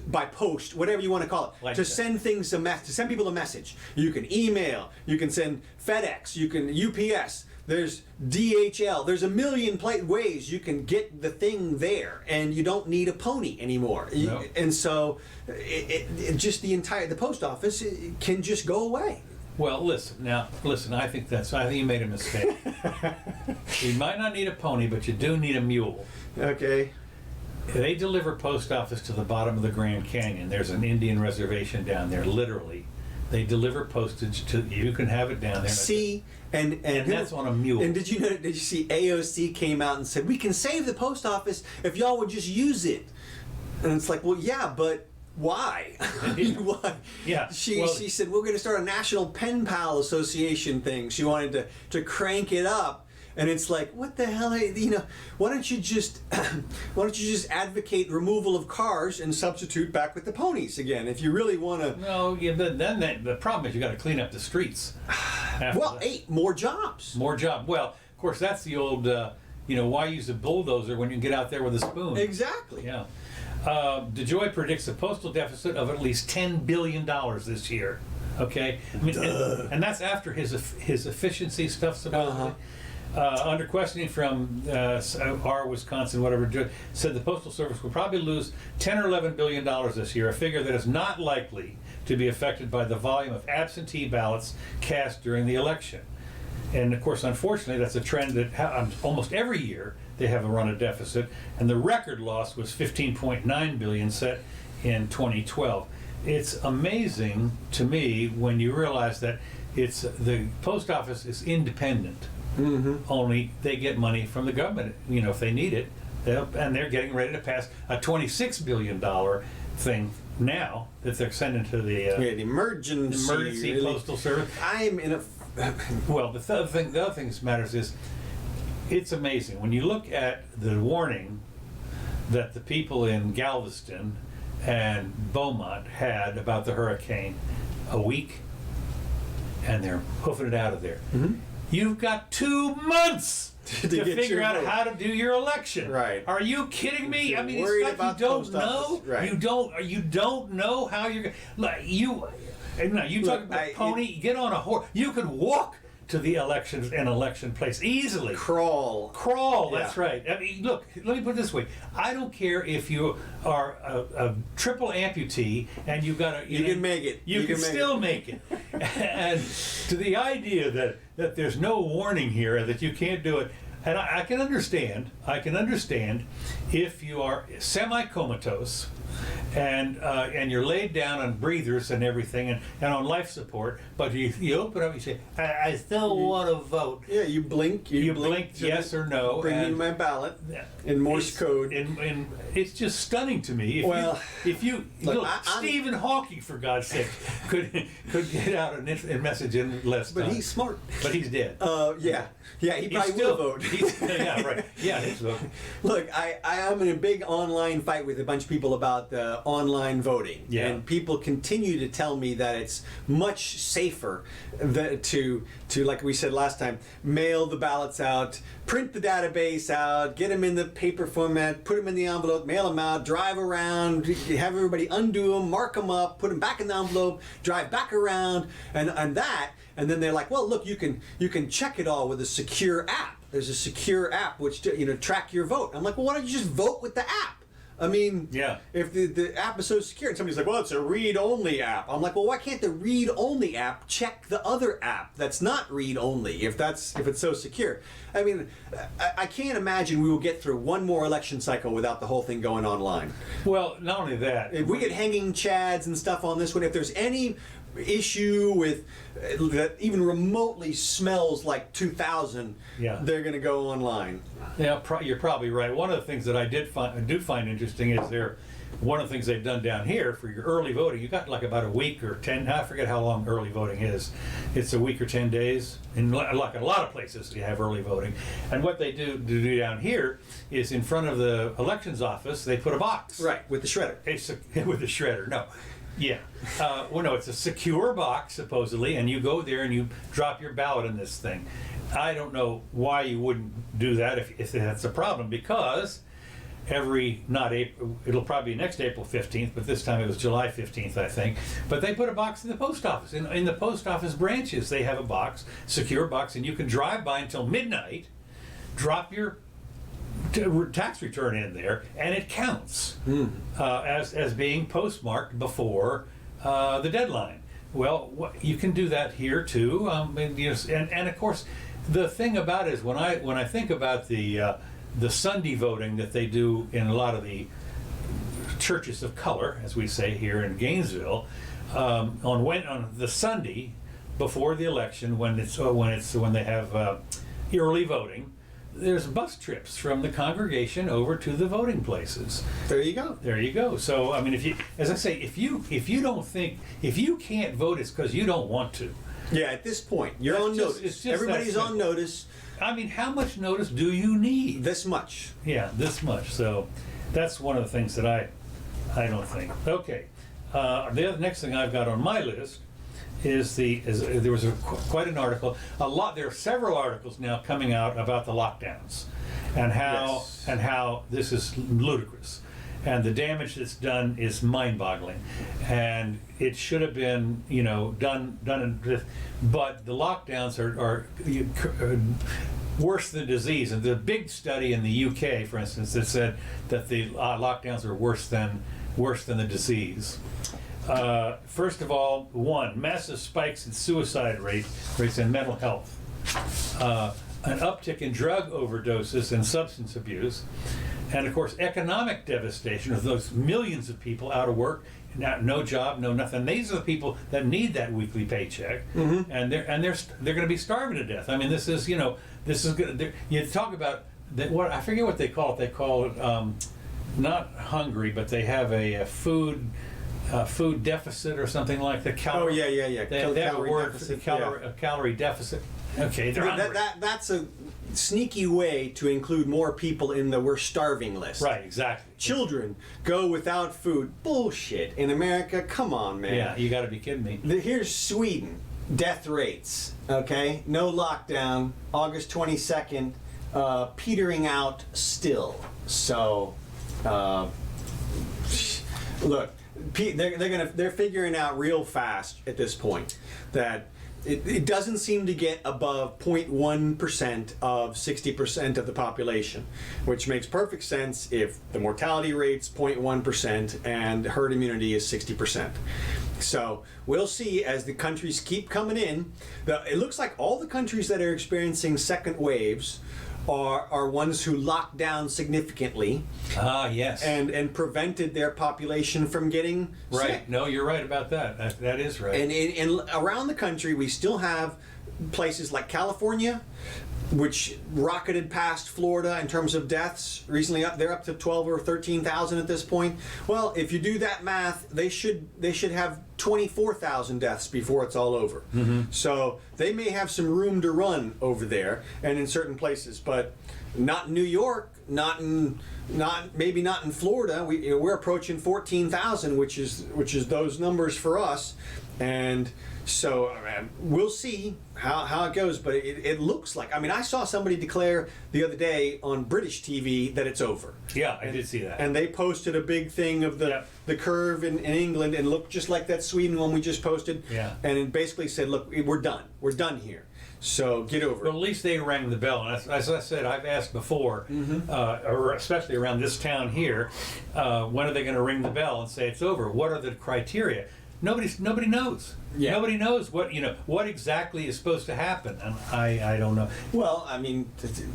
Speaker 1: by post, whatever you want to call it,
Speaker 2: like
Speaker 1: to send things to send people a message. You can email, you can send FedEx, you can UPS. There's DHL. There's a million ways you can get the thing there, and you don't need a pony anymore.
Speaker 2: No.
Speaker 1: And so, the post office can just go away.
Speaker 2: Well, listen. I think you made a mistake. You might not need a pony, but you do need a mule.
Speaker 1: Okay.
Speaker 2: They deliver post office to the bottom of the Grand Canyon. There's an Indian reservation down there, literally. They deliver postage to you can have it down there.
Speaker 1: See, and
Speaker 2: that's on a mule.
Speaker 1: And did you see AOC came out and said we can save the post office if y'all would just use it? And it's like, well, yeah, but why? Why?
Speaker 2: Yeah.
Speaker 1: She said we're going to start a National Pen Pal Association thing. She wanted to crank it up. And it's like, what the hell? Why don't you just advocate removal of cars and substitute back with the ponies again? If you really want to.
Speaker 2: No, yeah, but then the problem is you got to clean up the streets.
Speaker 1: More jobs.
Speaker 2: More job. Well, of course, that's the old. Why use a bulldozer when you can get out there with a spoon?
Speaker 1: Exactly.
Speaker 2: Yeah. DeJoy predicts a postal deficit of at least $10 billion this year. Okay, I mean, and that's after his efficiency stuff supposedly. Under questioning from our Wisconsin, whatever, said the Postal Service will probably lose $10 or $11 billion this year, a figure that is not likely to be affected by the volume of absentee ballots cast during the election. And of course, unfortunately, that's a trend that almost every year they have a run a deficit, and the record loss was $15.9 billion set in 2012. It's amazing to me when you realize that the post office is independent. Mm-hmm. Only they get money from the government, if they need it. And they're getting ready to pass a $26 billion thing now that they're sending to the emergency postal service.
Speaker 1: I'm in a.
Speaker 2: Well, the other thing that matters is it's amazing when you look at the warning that the people in Galveston and Beaumont had about the hurricane a week, and they're hoofing it out of there. Mm-hmm. You've got 2 months to figure out how to do your election.
Speaker 1: Right.
Speaker 2: Are you kidding me? I mean, it's stuff you don't know.
Speaker 1: Right.
Speaker 2: You don't know how you're you talk about pony. Get on a horse. You can walk to the election place easily.
Speaker 1: Crawl.
Speaker 2: That's right. I mean, look. Let me put it this way. I don't care if you are a triple amputee and you've got a.
Speaker 1: You can make it.
Speaker 2: You can still make it. And to the idea that there's no warning here, that you can't do it, and I can understand if you are semi-comatose and you're laid down on breathers and everything and on life support, but you open up and you say, I still want to vote.
Speaker 1: Yeah, you blink.
Speaker 2: You blink yes or no.
Speaker 1: Bring me my ballot in Morse code.
Speaker 2: And it's just stunning to me. If you look, Stephen Hawking, for God's sake, could get out a message in less time.
Speaker 1: But he's smart.
Speaker 2: But he's dead.
Speaker 1: Yeah, he probably will vote.
Speaker 2: Yeah, right. Yeah, he's voting.
Speaker 1: Look, I am in a big online fight with a bunch of people about online voting.
Speaker 2: Yeah.
Speaker 1: And people continue to tell me that it's much safer to, like we said last time, mail the ballots out, print the database out, get them in the paper format, put them in the envelope, mail them out, drive around, have everybody undo them, mark them up, put them back in the envelope, drive back around, and then they're like, well, look, you can check it all with a secure app. There's a secure app which track your vote. I'm like, well, why don't you just vote with the app? I mean,
Speaker 2: yeah.
Speaker 1: If the app is so secure, and somebody's like, well, it's a read-only app. I'm like, well, why can't the read-only app check the other app that's not read-only if it's so secure? I mean, I can't imagine we will get through one more election cycle without the whole thing going online.
Speaker 2: Well, not only that.
Speaker 1: If we get hanging chads and stuff on this one, if there's any issue with that even remotely smells like 2000, they're going to go online.
Speaker 2: Yeah, you're probably right. One of the things that I do find interesting is one of the things they've done down here for your early voting. You got like about a week or 10. I forget how long early voting is. It's a week or 10 days. In like a lot of places, you have early voting. And what they do down here is in front of the elections office, they put a box.
Speaker 1: Right, with the shredder.
Speaker 2: With the shredder. No. Yeah. Well, no, it's a secure box, supposedly, and you go there and you drop your ballot in this thing. I don't know why you wouldn't do that if that's a problem, because it'll probably be next April 15th, but this time it was July 15th, I think. But they put a box in the post office. In the post office branches, they have a box, secure box, and you can drive by until midnight, drop your tax return in there, and it counts as being postmarked before the deadline. Well, you can do that here too, and of course, the thing about it is when I think about the Sunday voting that they do in a lot of the churches of color, as we say here in Gainesville, on the Sunday before the election, when they have early voting. There's bus trips from the congregation over to the voting places.
Speaker 1: There you go.
Speaker 2: There you go. So I mean, if you can't vote, it's because you don't want to.
Speaker 1: Yeah, at this point, you're on notice. Everybody's on notice.
Speaker 2: I mean, how much notice do you need?
Speaker 1: This much.
Speaker 2: Yeah, this much. So that's one of the things that I don't think. Okay. The next thing I've got on my list is there was quite an article. There are several articles now coming out about the lockdowns and how this is ludicrous, and the damage that's done is mind-boggling, and it should have been done. But the lockdowns are worse than disease. And the big study in the UK, for instance, that said that the lockdowns are worse than the disease. First of all, massive spikes in suicide rates and mental health, an uptick in drug overdoses and substance abuse, and of course economic devastation of those millions of people out of work, no job, no nothing. These are the people that need that weekly paycheck, and they're going to be starving to death. I mean, this is good. You talk about what I forget what they call it. They call it not hungry, but they have a food deficit or something like the calorie.
Speaker 1: Oh yeah.
Speaker 2: They have a word for a calorie deficit. Okay, they're hungry.
Speaker 1: That's a sneaky way to include more people in the we're starving list.
Speaker 2: Right, exactly.
Speaker 1: Children go without food. Bullshit. In America, come on, man.
Speaker 2: Yeah, you got to be kidding me.
Speaker 1: Here's Sweden. Death rates. Okay, no lockdown. August 22nd. Petering out still. So, look. They're figuring out real fast at this point that it doesn't seem to get above 0.1% of 60% of the population, which makes perfect sense if the mortality rate's 0.1% and herd immunity is 60%. So we'll see as the countries keep coming in. It looks like all the countries that are experiencing second waves are ones who locked down significantly
Speaker 2: Yes.
Speaker 1: and prevented their population from getting
Speaker 2: Right.
Speaker 1: sick.
Speaker 2: No, you're right about that. That is right.
Speaker 1: And around the country, we still have places like California, which rocketed past Florida in terms of deaths recently. They're up to 12 or 13,000 at this point. Well, if you do that math, they should have 24,000 deaths before it's all over. So they may have some room to run over there and in certain places, but not in New York, maybe not in Florida. We're approaching 14,000, which is those numbers for us, and so we'll see how it goes. But it looks like, I mean, I saw somebody declare the other day on British TV that it's over.
Speaker 2: Yeah, I did see that.
Speaker 1: And they posted a big thing of the curve in England, and looked just like that Sweden one we just posted.
Speaker 2: Yeah.
Speaker 1: And it basically said, look, we're done here. So get over
Speaker 2: Well,
Speaker 1: it.
Speaker 2: at least they rang the bell. And as I said, I've asked before, or especially around this town here, when are they going to ring the bell and say it's over? What are the criteria? Nobody knows.
Speaker 1: Yeah.
Speaker 2: Nobody knows what exactly is supposed to happen, and I don't know.
Speaker 1: Well, I mean,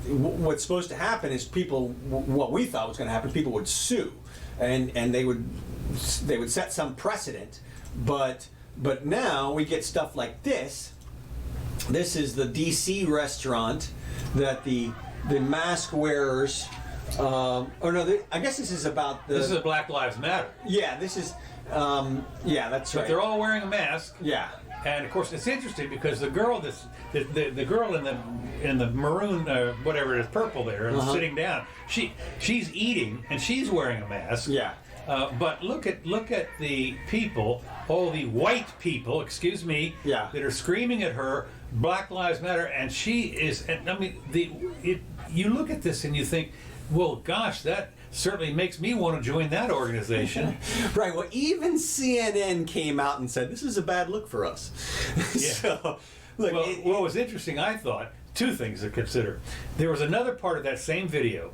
Speaker 1: what's supposed to happen is what we thought was going to happen, people would sue, and they would set some precedent, but now we get stuff like this. This is the DC restaurant that the mask wearers, I guess this is about the...
Speaker 2: This is a Black Lives Matter.
Speaker 1: Yeah, this is, that's right.
Speaker 2: But they're all wearing a mask.
Speaker 1: Yeah.
Speaker 2: And of course, it's interesting because the girl the girl in the maroon, whatever it is, purple there, sitting down. She's eating and she's wearing a mask.
Speaker 1: Yeah.
Speaker 2: But look at the people, all the white people, excuse me, that are screaming at her, Black Lives Matter, and she is. And I mean, you look at this and you think, well, gosh, that certainly makes me want to join that organization.
Speaker 1: Right. Well, even CNN came out and said this is a bad look for us.
Speaker 2: Yeah.
Speaker 1: So, look,
Speaker 2: well, what was interesting, I thought, two things to consider. There was another part of that same video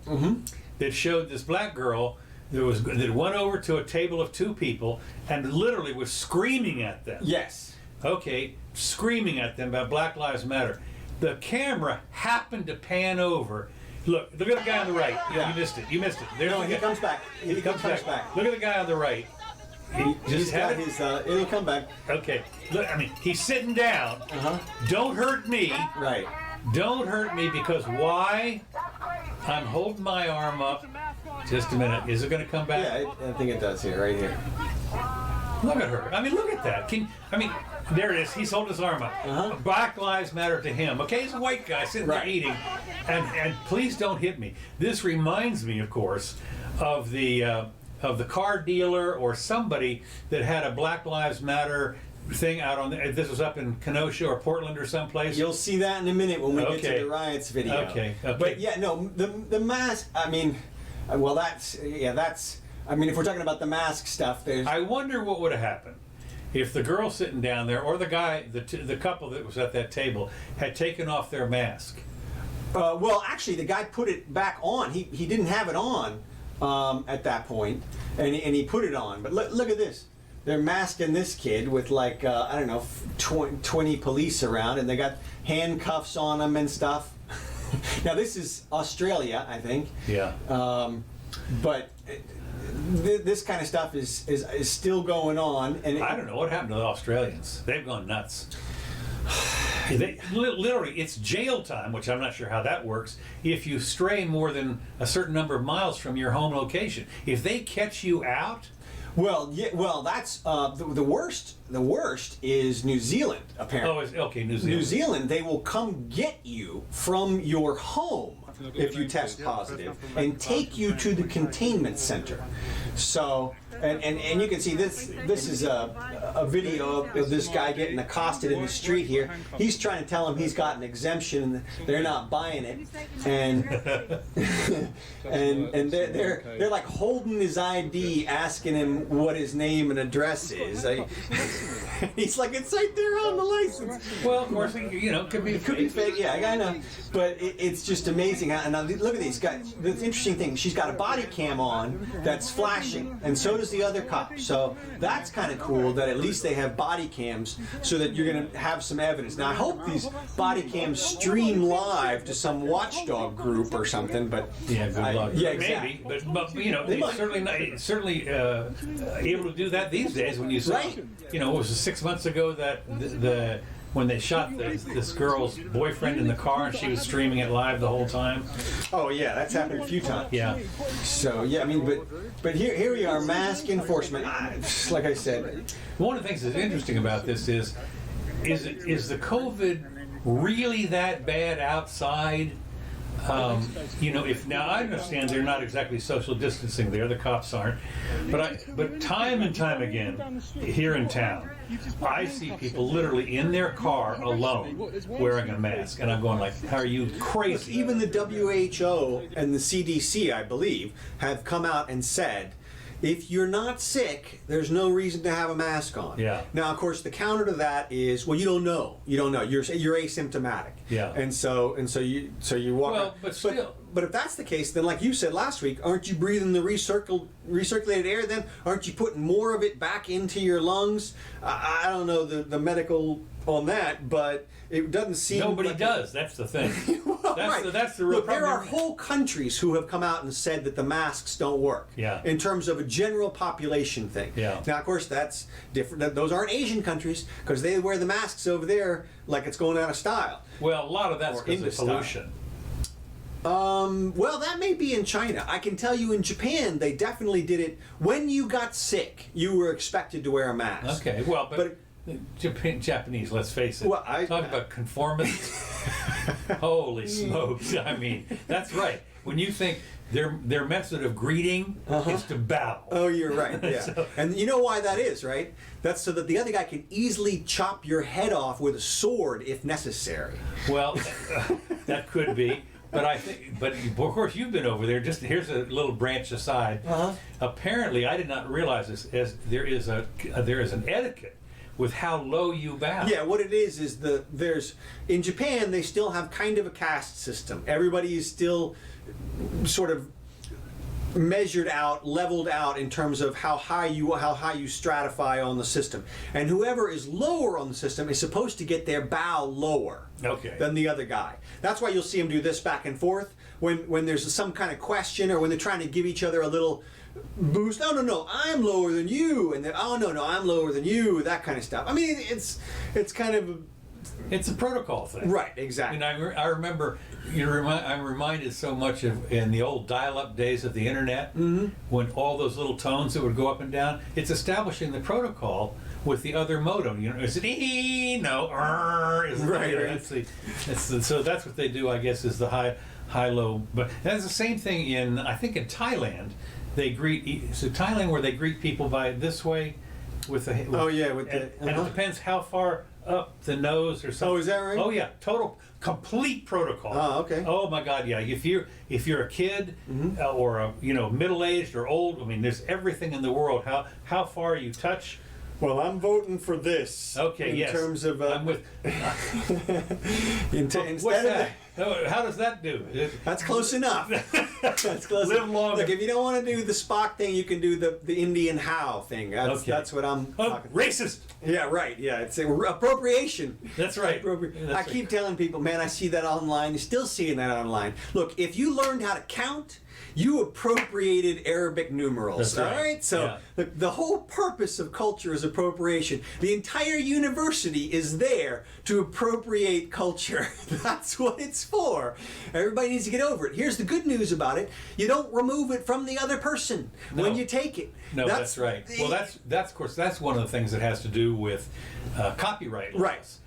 Speaker 2: that showed this black girl that went over to a table of two people and literally was screaming at them.
Speaker 1: Yes.
Speaker 2: Okay, screaming at them about Black Lives Matter. The camera happened to pan over. Look at the guy on the right.
Speaker 1: Yeah.
Speaker 2: You missed it. There's
Speaker 1: No,
Speaker 2: the
Speaker 1: he
Speaker 2: guy.
Speaker 1: comes back. He comes back.
Speaker 2: Look at the guy on the right.
Speaker 1: He's got his. He'll come back.
Speaker 2: Okay. Look, I mean, he's sitting down. Don't hurt me.
Speaker 1: Right.
Speaker 2: Don't hurt me, because why? I'm holding my arm up. Just a minute. Is it going to come back?
Speaker 1: Yeah, I think it does here, right here.
Speaker 2: Look at her. I mean, look at that. There it is. He's holding his arm up. Black Lives Matter to him. Okay, he's a white guy sitting there eating. And please don't hit me. This reminds me, of course, of the car dealer or somebody that had a Black Lives Matter thing out on this was up in Kenosha or Portland or someplace.
Speaker 1: You'll see that in a minute when we get to the riots video.
Speaker 2: Okay.
Speaker 1: But yeah, no, the mask. I mean, well, that's. I mean, if we're talking about the mask stuff, there's.
Speaker 2: I wonder what would have happened if the girl sitting down there or the guy, the couple that was at that table, had taken off their mask.
Speaker 1: Well, actually, the guy put it back on. He didn't have it on at that point, and he put it on. But look at this. They're masking this kid with like, I don't know, 20 police around, and they got handcuffs on him and stuff. Now, this is Australia, I think.
Speaker 2: Yeah.
Speaker 1: But this kind of stuff is still going on. And
Speaker 2: I don't know what happened to the Australians. They've gone nuts. Literally, it's jail time, which I'm not sure how that works, if you stray more than a certain number of miles from your home location. If they catch you out...
Speaker 1: Well, yeah. Well, that's the worst. The worst is New Zealand, apparently.
Speaker 2: Oh, okay, New Zealand.
Speaker 1: New Zealand, they will come get you from your home if you test positive and take you to the containment center. So, and you can see this is a video of this guy getting accosted in the street here. He's trying to tell him he's got an exemption. They're not buying it, and and they're like holding his ID, asking him what his name and address is. He's like, it's right there on the license.
Speaker 2: Well, of course, it could be
Speaker 1: It could be fake, yeah, I know. But it's just amazing. And now look at these guys. The interesting thing, she's got a body cam on that's flashing, and so does the other cop. So that's kind of cool that at least they have body cams so that you're going to have some evidence. Now I hope these body cams stream live to some watchdog group or something, but
Speaker 2: yeah, good luck.
Speaker 1: Yeah, exactly.
Speaker 2: Maybe, but you know, it's certainly able to do that these days. When you saw,
Speaker 1: Right.
Speaker 2: you know, it was 6 months ago that when they shot this girl's boyfriend in the car and she was streaming it live the whole time.
Speaker 1: Oh yeah, that's happened a few times.
Speaker 2: Yeah.
Speaker 1: So yeah, I mean, but here we are, mask enforcement. Like I said,
Speaker 2: One of the things that's interesting about this is the COVID really that bad outside? You know, if now I understand they're not exactly social distancing there, the cops aren't, but time and time again here in town, I see people literally in their car alone wearing a mask, and I'm going like, how are you crazy?
Speaker 1: even the WHO and the CDC, I believe, have come out and said, if you're not sick, there's no reason to have a mask on.
Speaker 2: Yeah.
Speaker 1: Now, of course, the counter to that is, well, you don't know. You don't know. You're asymptomatic.
Speaker 2: Yeah.
Speaker 1: And so you walk.
Speaker 2: Well, but still.
Speaker 1: But if that's the case, then like you said last week, aren't you breathing the recirculated air? Then aren't you putting more of it back into your lungs? I don't know the medical on that, but it doesn't seem.
Speaker 2: Nobody
Speaker 1: like
Speaker 2: does. That's the thing.
Speaker 1: Well,
Speaker 2: That's the real
Speaker 1: Look, there
Speaker 2: problem.
Speaker 1: are whole countries who have come out and said that the masks don't work.
Speaker 2: Yeah.
Speaker 1: In terms of a general population thing.
Speaker 2: Yeah.
Speaker 1: Now, of course, that's different. Those aren't Asian countries because they wear the masks over there like it's going out of style.
Speaker 2: Well, a lot of that's
Speaker 1: Or
Speaker 2: because of
Speaker 1: into style.
Speaker 2: pollution.
Speaker 1: Well, that may be in China. I can tell you in Japan, they definitely did it. When you got sick, you were expected to wear a mask.
Speaker 2: Okay, well, but Japanese, let's face it.
Speaker 1: Well,
Speaker 2: Talk about conformists. Holy smokes! I mean, that's right. When you think their method of greeting is to bow.
Speaker 1: Oh, you're right. Yeah.
Speaker 2: So-
Speaker 1: And you know why that is, right? That's so that the other guy can easily chop your head off with a sword if necessary.
Speaker 2: Well, that could be. But I think, but of course you've been over there. Just here's a little branch aside. Apparently, I did not realize this. As there is an etiquette with how low you bow.
Speaker 1: Yeah, what it is there's in Japan they still have kind of a caste system. Everybody is still sort of measured out, leveled out in terms of how high you stratify on the system. And whoever is lower on the system is supposed to get their bow lower than the other guy. That's why you'll see them do this back and forth when there's some kind of question or when they're trying to give each other a little boost. No, I'm lower than you, and then no, I'm lower than you. That kind of stuff. I mean, it's kind of
Speaker 2: It's a protocol thing.
Speaker 1: right, exactly.
Speaker 2: And I remember, I'm reminded so much of in the old dial-up days of the internet, when all those little tones that would go up and down. It's establishing the protocol with the other modem. You know, is it E? No, is it,
Speaker 1: Right,
Speaker 2: you know,
Speaker 1: right.
Speaker 2: so that's what they do. I guess is the high-low. But that's the same thing in I think in Thailand. They greet Thailand where they greet people by this way with the and it depends how far up the nose or something.
Speaker 1: Oh, is that right?
Speaker 2: Oh yeah, complete protocol.
Speaker 1: Oh, okay.
Speaker 2: Oh my God, yeah. If you're a kid or a middle-aged or old, I mean, there's everything in the world. How far you touch.
Speaker 1: Well, I'm voting for this.
Speaker 2: Okay,
Speaker 1: in terms of
Speaker 2: I'm with.
Speaker 1: instead of
Speaker 2: How does that do?
Speaker 1: that's close enough. That's close.
Speaker 2: Live
Speaker 1: enough.
Speaker 2: longer.
Speaker 1: Look, if you don't want to do the Spock thing, you can do the Indian how thing. That's what I'm talking.
Speaker 2: Racist.
Speaker 1: Yeah, right. Yeah, it's appropriation.
Speaker 2: That's right.
Speaker 1: I keep telling people, man, I see that online. You're still seeing that online. Look, if you learned how to count, you appropriated Arabic numerals.
Speaker 2: That's right.
Speaker 1: All right? So the whole purpose of culture is appropriation. The entire university is there to appropriate culture. That's what it's for. Everybody needs to get over it. Here's the good news about it. You don't remove it from the other person when you take it.
Speaker 2: No, that's right. Well, that's of course that's one of the things that has to do with copyright laws.
Speaker 1: Right.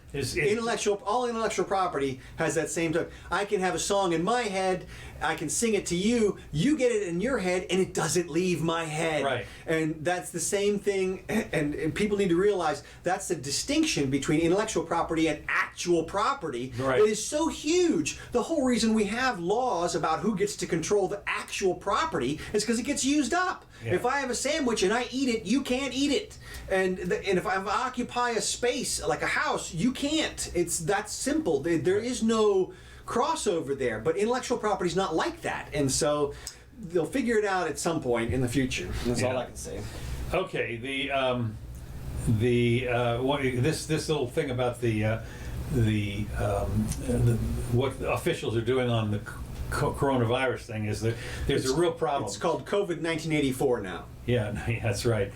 Speaker 1: All intellectual property has that same type. I can have a song in my head, I can sing it to you, you get it in your head, and it doesn't leave my head.
Speaker 2: Right.
Speaker 1: And that's the same thing, and people need to realize that's the distinction between intellectual property and actual property.
Speaker 2: Right.
Speaker 1: It is so huge. The whole reason we have laws about who gets to control the actual property is because it gets used up.
Speaker 2: Yeah.
Speaker 1: If I have a sandwich and I eat it, you can't eat it. And if I occupy a space like a house, you can't. It's that simple. There is no crossover there. But intellectual property is not like that. And so they'll figure it out at some point in the future. That's all I can say.
Speaker 2: Okay, this little thing about what the officials are doing on the coronavirus thing is that there's a real problem.
Speaker 1: It's called COVID-1984 now.
Speaker 2: Yeah, that's right.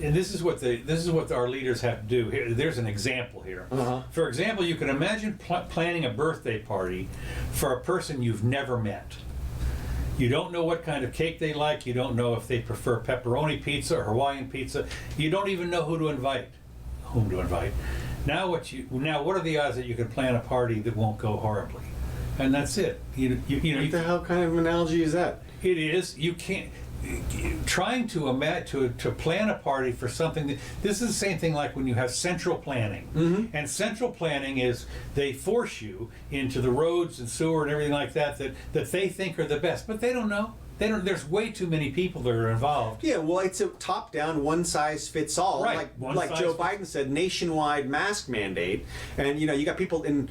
Speaker 2: And this is what our leaders have to do. Here, there's an example here. For example, you can imagine planning a birthday party for a person you've never met. You don't know what kind of cake they like. You don't know if they prefer pepperoni pizza or Hawaiian pizza. You don't even know whom to invite. Now what are the odds that you can plan a party that won't go horribly? And that's it. You know.
Speaker 1: What the hell kind of analogy is that?
Speaker 2: It is. You can't. Trying to plan a party for something this is the same thing like when you have central planning. And central planning is they force you into the roads and sewer and everything like that they think are the best, but they don't know. There's way too many people that are involved.
Speaker 1: Yeah, well, it's a top-down, one-size-fits-all.
Speaker 2: Right.
Speaker 1: Like Joe Biden said, nationwide mask mandate, and you got people in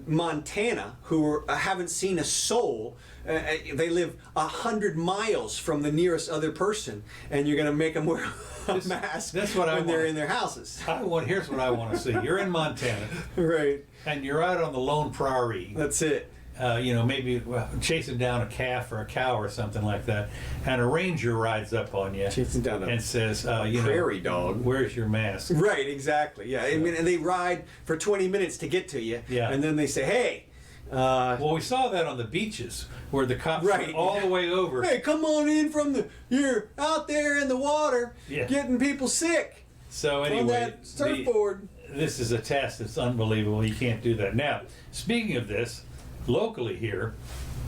Speaker 1: Montana who haven't seen a soul. They live 100 miles from the nearest other person, and you're going to make them wear a mask when they're in their houses.
Speaker 2: Here's what I want to see. You're in Montana,
Speaker 1: right?
Speaker 2: And you're out on the Lone Prairie.
Speaker 1: That's it.
Speaker 2: Maybe chasing down a calf or a cow or something like that, and a ranger rides up on you and says,
Speaker 1: prairie dog,
Speaker 2: where's your mask?
Speaker 1: Right, exactly. Yeah, I mean, and they ride for 20 minutes to get to you, and then they say, hey.
Speaker 2: Well, we saw that on the beaches where the cops went all the way over.
Speaker 1: Hey, come on in you're out there in the water getting people sick.
Speaker 2: So anyway,
Speaker 1: on that surfboard.
Speaker 2: This is a test that's unbelievable. You can't do that. Now, speaking of this, locally here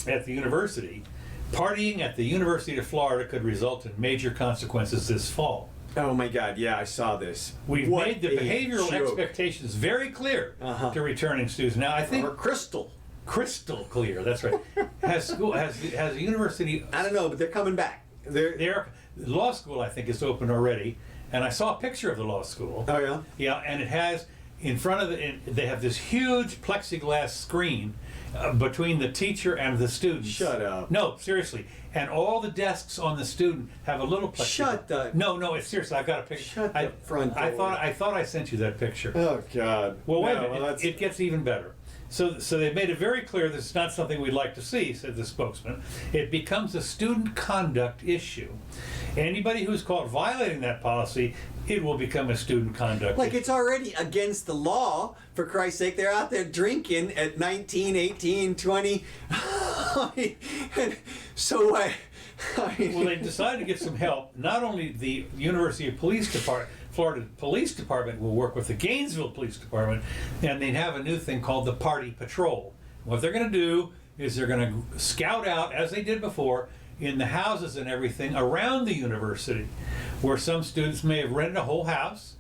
Speaker 2: at the university, partying at the University of Florida could result in major consequences this fall.
Speaker 1: Oh my God, yeah, I saw this.
Speaker 2: We've made the behavioral expectations very clear to returning students. Now, I think...
Speaker 1: Or crystal clear,
Speaker 2: that's right. Has the university...
Speaker 1: I don't know, but they're coming back.
Speaker 2: The law school, I think, is open already, and I saw a picture of the law school.
Speaker 1: Oh, yeah?
Speaker 2: Yeah, and it has, in front of they have this huge plexiglass screen between the teacher and the students.
Speaker 1: Shut up.
Speaker 2: No, seriously. And all the desks on the student have a little plexiglass.
Speaker 1: Shut up.
Speaker 2: No, it's seriously. I've got a picture.
Speaker 1: Shut the front door.
Speaker 2: I thought I sent you that picture.
Speaker 1: Oh God.
Speaker 2: Well, wait a minute. It gets even better. So they've made it very clear this is not something we'd like to see, said the spokesman. It becomes a student conduct issue. Anybody who's caught violating that policy, it will become a student conduct issue.
Speaker 1: It's already against the law, for Christ's sake. They're out there drinking at 19, 18, 20. So well,
Speaker 2: they decided to get some help. Not only the University of Florida Police Department will work with the Gainesville Police Department, and they have a new thing called the Party Patrol. What they're going to do is they're going to scout out, as they did before, in the houses and everything around the university, where some students may have rented a whole house,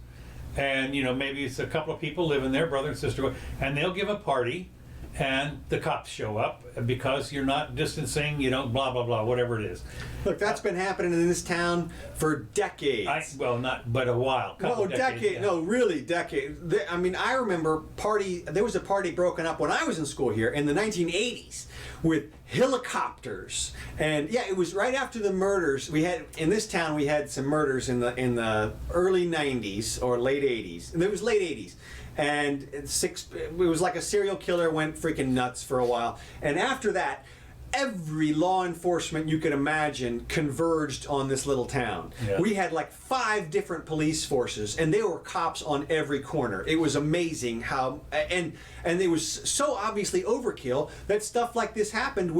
Speaker 2: and maybe it's a couple of people living there, brother and sister, and they'll give a party, and the cops show up because you're not distancing, blah blah blah, whatever it is.
Speaker 1: Look, that's been happening in this town for decades.
Speaker 2: Not but a while.
Speaker 1: Decades. No, really decades. I remember there was a party broken up when I was in school here in the 1980s with helicopters, and it was right after the murders. We had in this town we had some murders in the early 90s or late 80s. And it was late 80s. And it was like a serial killer went freaking nuts for a while. And after that, every law enforcement you could imagine converged on this little town. Yeah. We had 5 different police forces, and there were cops on every corner. It was amazing how, and it was so obviously overkill that stuff like this happened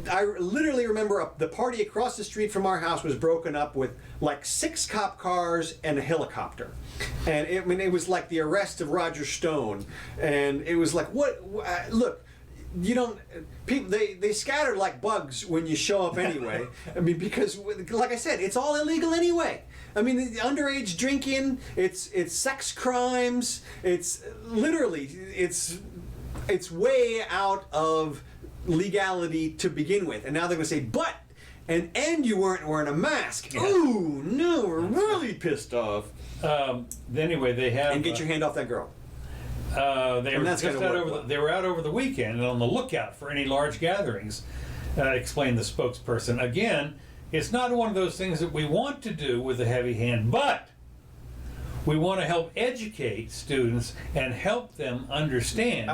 Speaker 1: I literally remember the party across the street from our house was broken up with 6 cop cars and a helicopter. And it was like the arrest of Roger Stone. And it was look, you don't, people, they scatter like bugs when you show up anyway. Because like I said, it's all illegal anyway. The underage drinking, it's sex crimes, it's literally, it's way out of legality to begin with, and now they're going to say, and you weren't wearing a mask. Yeah. Ooh, no, we're really pissed off.
Speaker 2: Anyway, they have...
Speaker 1: And get your hand off that girl.
Speaker 2: They were out over the weekend and on the lookout for any large gatherings. explained the spokesperson. Again, it's not one of those things that we want to do with a heavy hand, but we want to help educate students and help them understand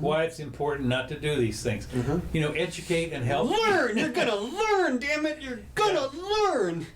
Speaker 2: why it's important not to do these things. You know, educate and help.
Speaker 1: Learn! You're gonna learn, damn it! You're gonna learn!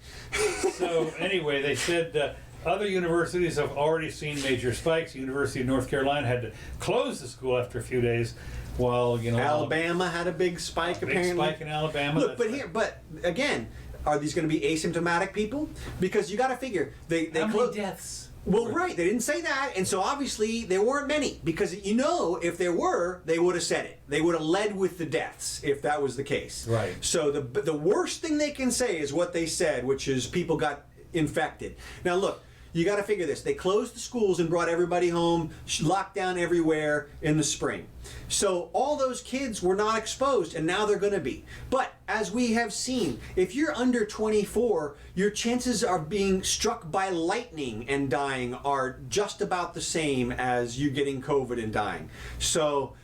Speaker 2: So anyway, they said other universities have already seen major spikes. University of North Carolina had to close the school after a few days, while
Speaker 1: Alabama had a big spike apparently.
Speaker 2: Big spike in Alabama.
Speaker 1: Look, but again, are these going to be asymptomatic people? Because you got to figure they
Speaker 2: how many deaths?
Speaker 1: Well, right, they didn't say that, and so obviously there weren't many, because if there were, they would have said it. They would have led with the deaths if that was the case.
Speaker 2: Right.
Speaker 1: So the worst thing they can say is what they said, which is people got infected. Now look, you got to figure this. They closed the schools and brought everybody home, locked down everywhere in the spring. So all those kids were not exposed, and now they're going to be. But as we have seen, if you're under 24, your chances of being struck by lightning and dying are just about the same as you getting COVID and dying. So,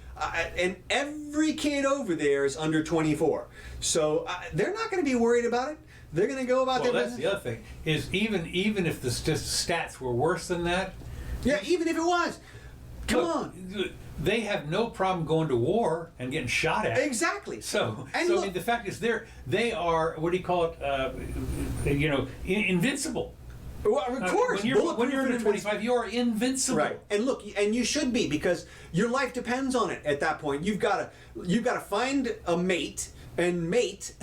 Speaker 1: and every kid over there is under 24. So they're not going to be worried about it. They're going to go about their business.
Speaker 2: That's the other thing, is even if the stats were worse than that.
Speaker 1: Yeah, even if it was. Come on.
Speaker 2: They have no problem going to war and getting shot at.
Speaker 1: Exactly.
Speaker 2: So
Speaker 1: look,
Speaker 2: I mean, the fact is they are, what do you call it, invincible.
Speaker 1: Well, of course.
Speaker 2: When you're under 25, you are invincible.
Speaker 1: Right. And look, and you should be, because your life depends on it at that point. You've got to find a mate and mate.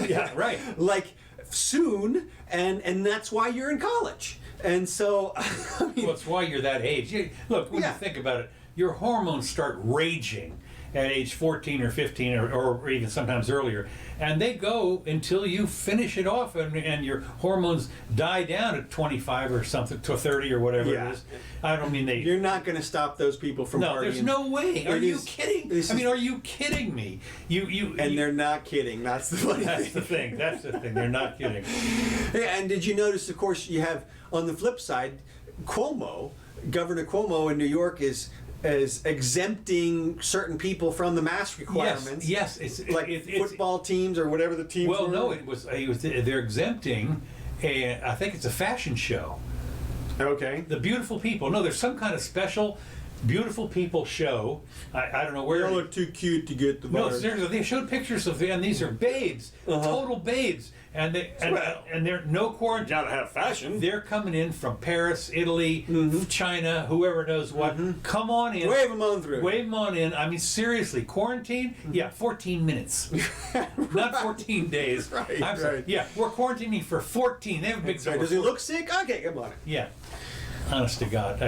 Speaker 2: Yeah, right.
Speaker 1: Like soon, and that's why you're in college. And so, I mean,
Speaker 2: well, it's why you're that age. Look, when you think about it, your hormones start raging at age 14 or 15 or even sometimes earlier, and they go until you finish it off, and your hormones die down at 25 or something to 30 or whatever it is. I don't mean they.
Speaker 1: You're not going to stop those people from partying.
Speaker 2: No, there's no way. Are you kidding? I mean, are you kidding me?
Speaker 1: And they're not kidding. That's the funny thing.
Speaker 2: That's the thing. They're not kidding.
Speaker 1: Yeah, and did you notice? Of course, you have on the flip side, Governor Cuomo in New York is exempting certain people from the mask requirements.
Speaker 2: Yes, it's
Speaker 1: football teams or whatever the teams were.
Speaker 2: Well, no, it was they're exempting I think it's a fashion show.
Speaker 1: Okay.
Speaker 2: The Beautiful People. No, there's some kind of special Beautiful People show. I don't know where.
Speaker 1: They all look too cute to get the bar.
Speaker 2: No, seriously, they showed pictures of them, and these are babes, total babes, and they're no quarantine.
Speaker 1: Gotta have fashion.
Speaker 2: They're coming in from Paris, Italy, China, whoever knows what. Come on in.
Speaker 1: Wave them on through.
Speaker 2: Wave them on in. I mean, seriously, quarantine? Yeah, 14 minutes, not 14 days.
Speaker 1: Right.
Speaker 2: I'm sorry. Yeah, we're quarantining for 14. They have a big.
Speaker 1: Does he look sick? Okay, come on.
Speaker 2: Yeah. Honest to God.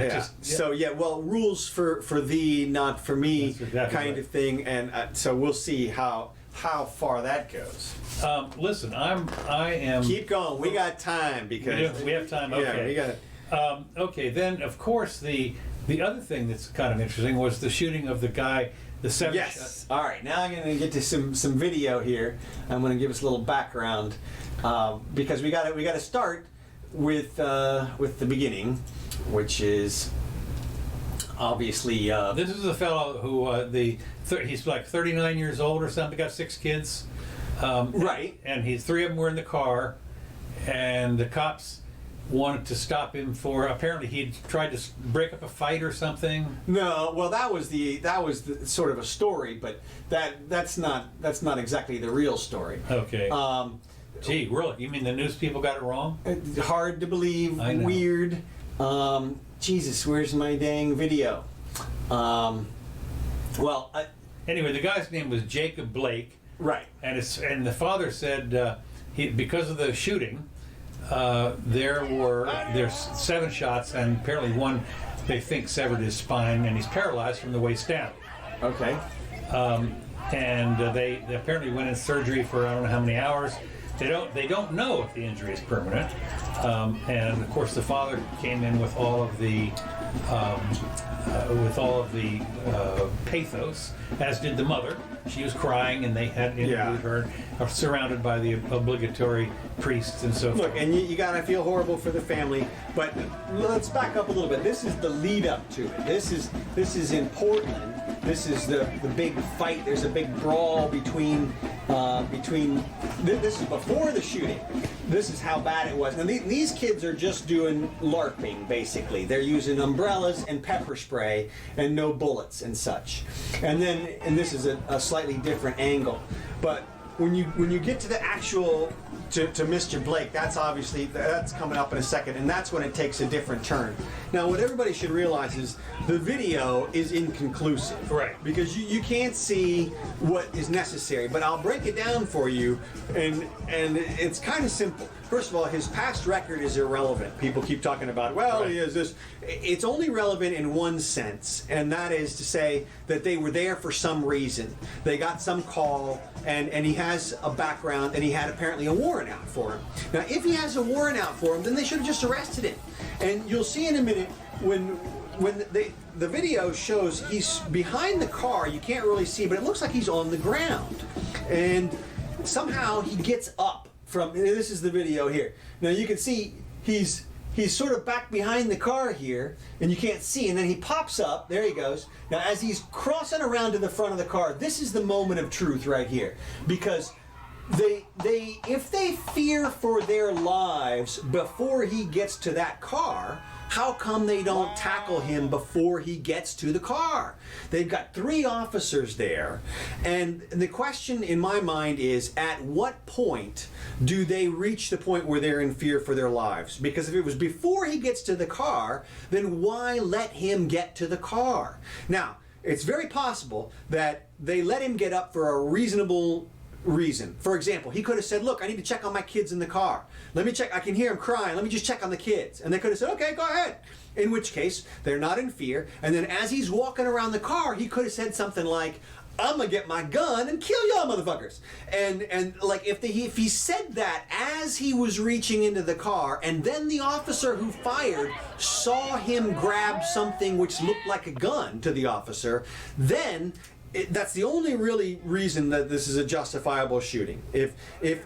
Speaker 1: So well, rules for thee, not for me,
Speaker 2: exactly
Speaker 1: kind of thing, and so we'll see how far that goes.
Speaker 2: Listen, I am.
Speaker 1: Keep going. We got time because
Speaker 2: we have time. Okay.
Speaker 1: Yeah, we got it.
Speaker 2: Okay. Then, of course, the other thing that's kind of interesting was the shooting of the guy. The 7.
Speaker 1: Yes. All right. Now I'm going to get to some video here. I'm going to give us a little background because we got to start with the beginning, which is obviously
Speaker 2: this is a fellow who he's like 39 years old or something, got 6 kids,
Speaker 1: right,
Speaker 2: and 3 of them were in the car, and the cops wanted to stop him for, apparently he'd tried to break up a fight or something.
Speaker 1: No, well that was the sort of a story, but that's not exactly the real story.
Speaker 2: Okay. Gee, really? You mean the news people got it wrong?
Speaker 1: Hard to believe.
Speaker 2: I know.
Speaker 1: Weird. Jesus, where's my dang video?
Speaker 2: Anyway, the guy's name was Jacob Blake.
Speaker 1: Right.
Speaker 2: And the father said because of the shooting, there's 7 shots, and apparently one they think severed his spine, and he's paralyzed from the waist down.
Speaker 1: Okay.
Speaker 2: And they apparently went in surgery for I don't know how many hours. They don't know if the injury is permanent, and of course the father came in with all of the pathos, as did the mother. She was crying, and they had interviewed her, surrounded by the obligatory priests and so forth.
Speaker 1: Look, and you gotta feel horrible for the family, but let's back up a little bit. This is the lead up to it. This is in Portland. This is the big fight. There's a big brawl between between. This is before the shooting. This is how bad it was. Now these kids are just doing LARPing basically. They're using umbrellas and pepper spray and no bullets and such. And this is a slightly different angle. But when you get to the actual to Mr. Blake, that's coming up in a second, and that's when it takes a different turn. Now, what everybody should realize is the video is inconclusive,
Speaker 2: right?
Speaker 1: Because you can't see what is necessary. But I'll break it down for you, and it's kind of simple. First of all, his past record is irrelevant. People keep talking about, well, he is this. It's only relevant in one sense, and that is to say that they were there for some reason. They got some call, and he has a background, and he had apparently a warrant out for him. Now, if he has a warrant out for him, then they should have just arrested him. And you'll see in a minute when the video shows he's behind the car, you can't really see, but it looks like he's on the ground. And somehow he gets up. This is the video here. Now you can see he's sort of back behind the car here, and you can't see, and then he pops up, there he goes. Now as he's crossing around to the front of the car, this is the moment of truth right here. Because if they fear for their lives before he gets to that car, how come they don't tackle him before he gets to the car? They've got 3 officers there, and the question in my mind is, at what point do they reach the point where they're in fear for their lives? Because if it was before he gets to the car, then why let him get to the car? Now, it's very possible that they let him get up for a reasonable reason. For example, he could have said, look, I need to check on my kids in the car. Let me check, I can hear him crying, let me just check on the kids. And they could have said, okay, go ahead. In which case, they're not in fear. And then as he's walking around the car, he could have said something like, I'm gonna get my gun and kill y'all motherfuckers. And like if he said that as he was reaching into the car, and then the officer who fired saw him grab something which looked like a gun to the officer, then that's the only really reason that this is a justifiable shooting. If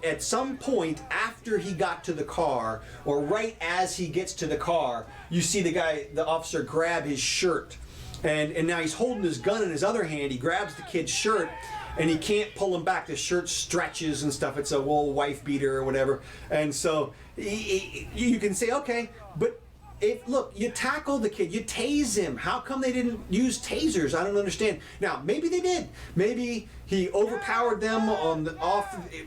Speaker 1: at some point after he got to the car, or right as he gets to the car, you see the officer grab his shirt, and now he's holding his gun in his other hand, he grabs the kid's shirt, and he can't pull him back. The shirt stretches and stuff. It's a wool wife beater or whatever. And so you can say, okay, but look, you tackle the kid, you tase him. How come they didn't use tasers? I don't understand. Now, maybe they did. Maybe he overpowered them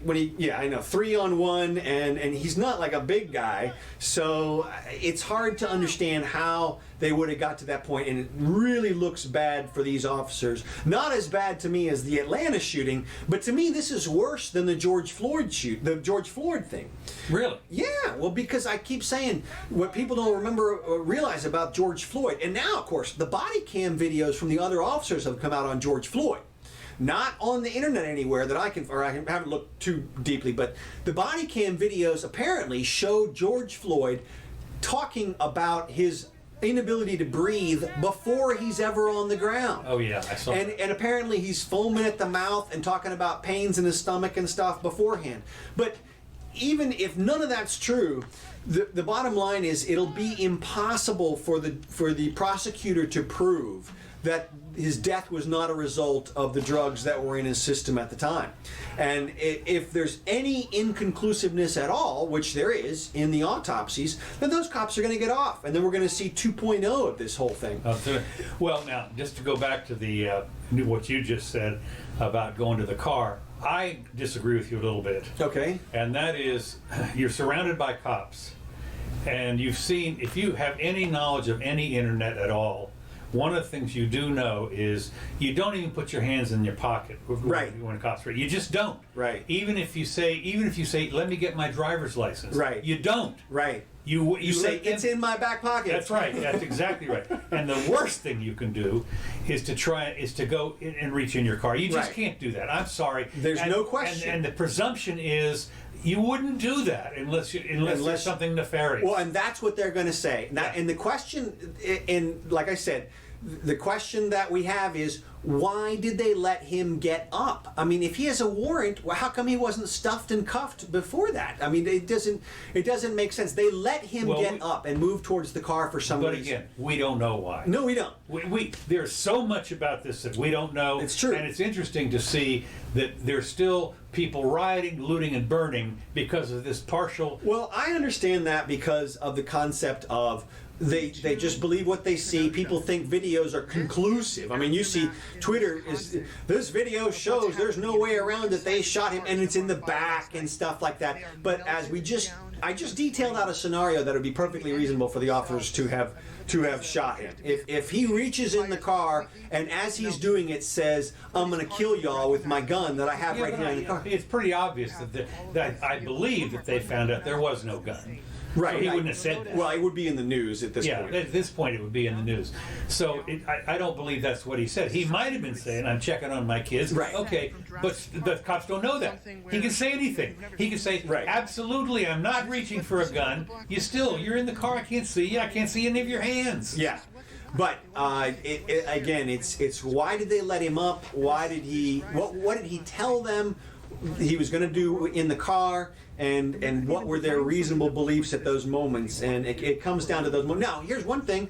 Speaker 1: when he 3-on-1, and he's not like a big guy, so it's hard to understand how they would have got to that point, and it really looks bad for these officers. Not as bad to me as the Atlanta shooting, but to me this is worse than the George Floyd thing.
Speaker 2: Really?
Speaker 1: Yeah, well, because I keep saying what people don't remember or realize about George Floyd, and now, of course, the body cam videos from the other officers have come out on George Floyd. Not on the internet anywhere that I haven't looked too deeply, but the body cam videos apparently show George Floyd talking about his inability to breathe before he's ever on the ground.
Speaker 2: Oh yeah, I saw that.
Speaker 1: And apparently he's foaming at the mouth and talking about pains in his stomach and stuff beforehand. But even if none of that's true, the bottom line is it'll be impossible for the prosecutor to prove that his death was not a result of the drugs that were in his system at the time. And if there's any inconclusiveness at all, which there is in the autopsies, then those cops are going to get off, and then we're going to see 2.0 of this whole thing.
Speaker 2: Well, now, just to go back to the what you just said about going to the car, I disagree with you a little bit.
Speaker 1: Okay.
Speaker 2: And that is, you're surrounded by cops, and you've seen, if you have any knowledge of any internet at all, one of the things you do know is you don't even put your hands in your pocket when cops are. You just don't.
Speaker 1: Right.
Speaker 2: Even if you say, let me get my driver's license. Right. You don't.
Speaker 1: Right.
Speaker 2: You
Speaker 1: say it's in my back pocket.
Speaker 2: That's right. That's exactly right. And the worst thing you can do is to go and reach in your car. You just can't do that. I'm sorry.
Speaker 1: There's no question.
Speaker 2: And the presumption is you wouldn't do that unless there's something nefarious.
Speaker 1: Well, and that's what they're going to say. And the question, like I said, the question that we have is, why did they let him get up? I mean, if he has a warrant, well, how come he wasn't stuffed and cuffed before that? I mean, it doesn't make sense. They let him get up and move towards the car for some reason.
Speaker 2: But again, we don't know why.
Speaker 1: No, we don't.
Speaker 2: There's so much about this that we don't know.
Speaker 1: It's true.
Speaker 2: And it's interesting to see that there's still people rioting, looting, and burning because of this partial.
Speaker 1: Well, I understand that because of the concept of they just believe what they see. People think videos are conclusive. I mean, you see Twitter is, this video shows there's no way around it. They shot him and it's in the back and stuff like that. But as I just detailed out a scenario that would be perfectly reasonable for the officers to have shot him. If he reaches in the car and as he's doing it says, "I'm going to kill y'all with my gun that I have right here in the car."
Speaker 2: It's pretty obvious that I believe that they found out there was no gun.
Speaker 1: Right.
Speaker 2: So he wouldn't have said that.
Speaker 1: Well, it would be in the news at this point.
Speaker 2: Yeah, at this point it would be in the news. So I don't believe that's what he said. He might have been saying, "I'm checking on my kids."
Speaker 1: Right.
Speaker 2: Okay, but cops don't know that. He can say anything. He can say,
Speaker 1: Right.
Speaker 2: "Absolutely, I'm not reaching for a gun." You're in the car. I can't see you. I can't see any of your hands.
Speaker 1: Yeah. But again, it's why did they let him up? Why did he? What did he tell them he was going to do in the car? And what were their reasonable beliefs at those moments? And it comes down to those moments. Now, here's one thing: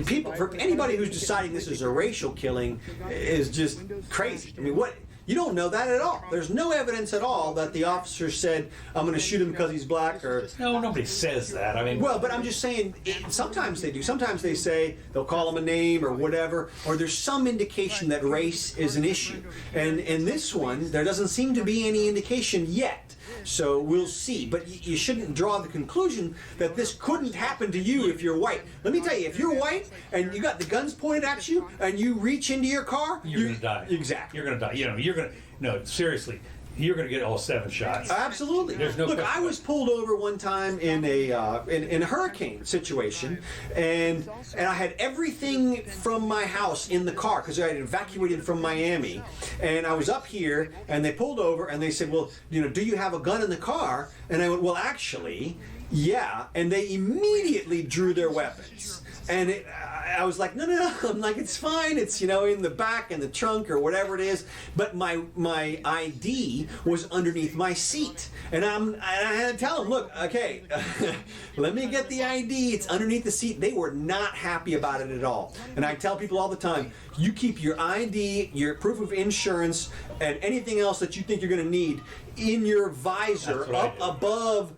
Speaker 1: people, for anybody who's deciding this is a racial killing, is just crazy. I mean, what? You don't know that at all. There's no evidence at all that the officer said, "I'm going to shoot him because he's black," or
Speaker 2: No, nobody says that. I mean,
Speaker 1: well, but I'm just saying, sometimes they do. Sometimes they say, they'll call him a name or whatever, or there's some indication that race is an issue. And in this one, there doesn't seem to be any indication yet. So we'll see. But you shouldn't draw the conclusion that this couldn't happen to you if you're white. Let me tell you, if you're white and you got the guns pointed at you and you reach into your car,
Speaker 2: you're going to die.
Speaker 1: Exactly.
Speaker 2: You're going to die. No, seriously. You're going to get all 7 shots.
Speaker 1: Absolutely.
Speaker 2: There's no
Speaker 1: Look,
Speaker 2: question.
Speaker 1: I was pulled over one time in a hurricane situation, and I had everything from my house in the car because I had evacuated from Miami, and I was up here, and they pulled over, and they said, "Well, do you have a gun in the car?" And I went, "Well, actually, yeah." And they immediately drew their weapons. And I was like, no. I'm like, it's fine. It's, in the back, in the trunk, or whatever it is. But my ID was underneath my seat. And I had to tell them, look, okay, let me get the ID. It's underneath the seat. They were not happy about it at all. And I tell people all the time, you keep your ID, your proof of insurance, and anything else that you think you're going to need in your visor up above,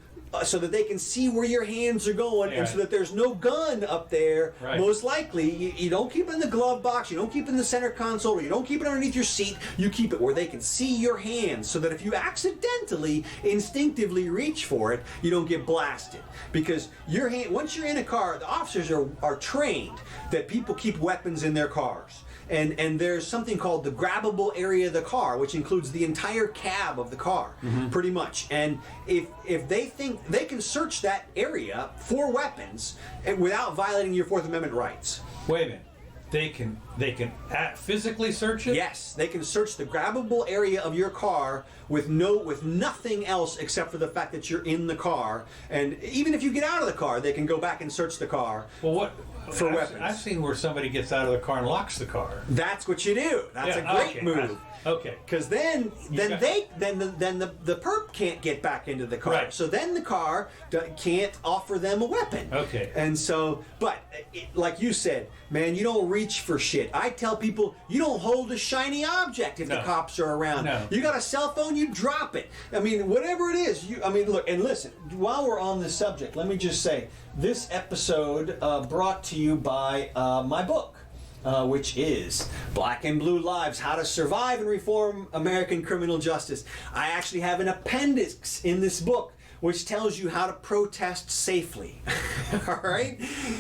Speaker 1: so that they can see where your hands are going, and so that there's no gun up there.
Speaker 2: Right.
Speaker 1: Most likely, you don't keep it in the glove box, you don't keep it in the center console, or you don't keep it underneath your seat. You keep it where they can see your hands, so that if you accidentally, instinctively reach for it, you don't get blasted. Because your hand, once you're in a car, the officers are trained that people keep weapons in their cars. And there's something called the grabbable area of the car, which includes the entire cab of the car, pretty much. And if they think they can search that area for weapons without violating your Fourth Amendment rights.
Speaker 2: Wait a minute. They can physically search it?
Speaker 1: Yes, they can search the grabbable area of your car with nothing else except for the fact that you're in the car. And even if you get out of the car, they can go back and search the car.
Speaker 2: Well, what?
Speaker 1: For weapons.
Speaker 2: I've seen where somebody gets out of the car and locks the car.
Speaker 1: That's what you do. That's a great move.
Speaker 2: Okay.
Speaker 1: Because then the perp can't get back into the car.
Speaker 2: Right.
Speaker 1: So then the car can't offer them a weapon.
Speaker 2: Okay.
Speaker 1: And so, but like you said, man, you don't reach for shit. I tell people you don't hold a shiny object if the cops are around.
Speaker 2: No.
Speaker 1: You got a cell phone, you drop it. I mean, whatever it is. Look and listen. While we're on this subject, let me just say this episode brought to you by my book. Which is Black and Blue Lives, How to Survive and Reform American Criminal Justice. I actually have an appendix in this book which tells you how to protest safely. All right?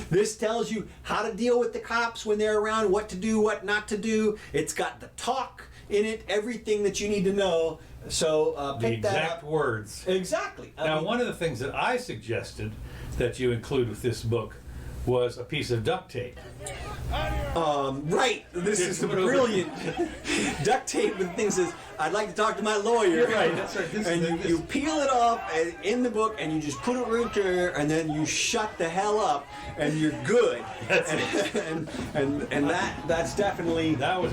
Speaker 1: This tells you how to deal with the cops when they're around, what to do, what not to do. It's got the talk in it, everything that you need to know. So pick that up.
Speaker 2: The exact words.
Speaker 1: Exactly.
Speaker 2: Now, one of the things that I suggested that you include with this book was a piece of duct tape.
Speaker 1: Right. This is brilliant. Duct tape with things says, "I'd like to talk to my lawyer."
Speaker 2: You're right. That's right.
Speaker 1: And you peel it off in the book, and you just put it right there, and then you shut the hell up, and you're good.
Speaker 2: That's it.
Speaker 1: And that's definitely
Speaker 2: That was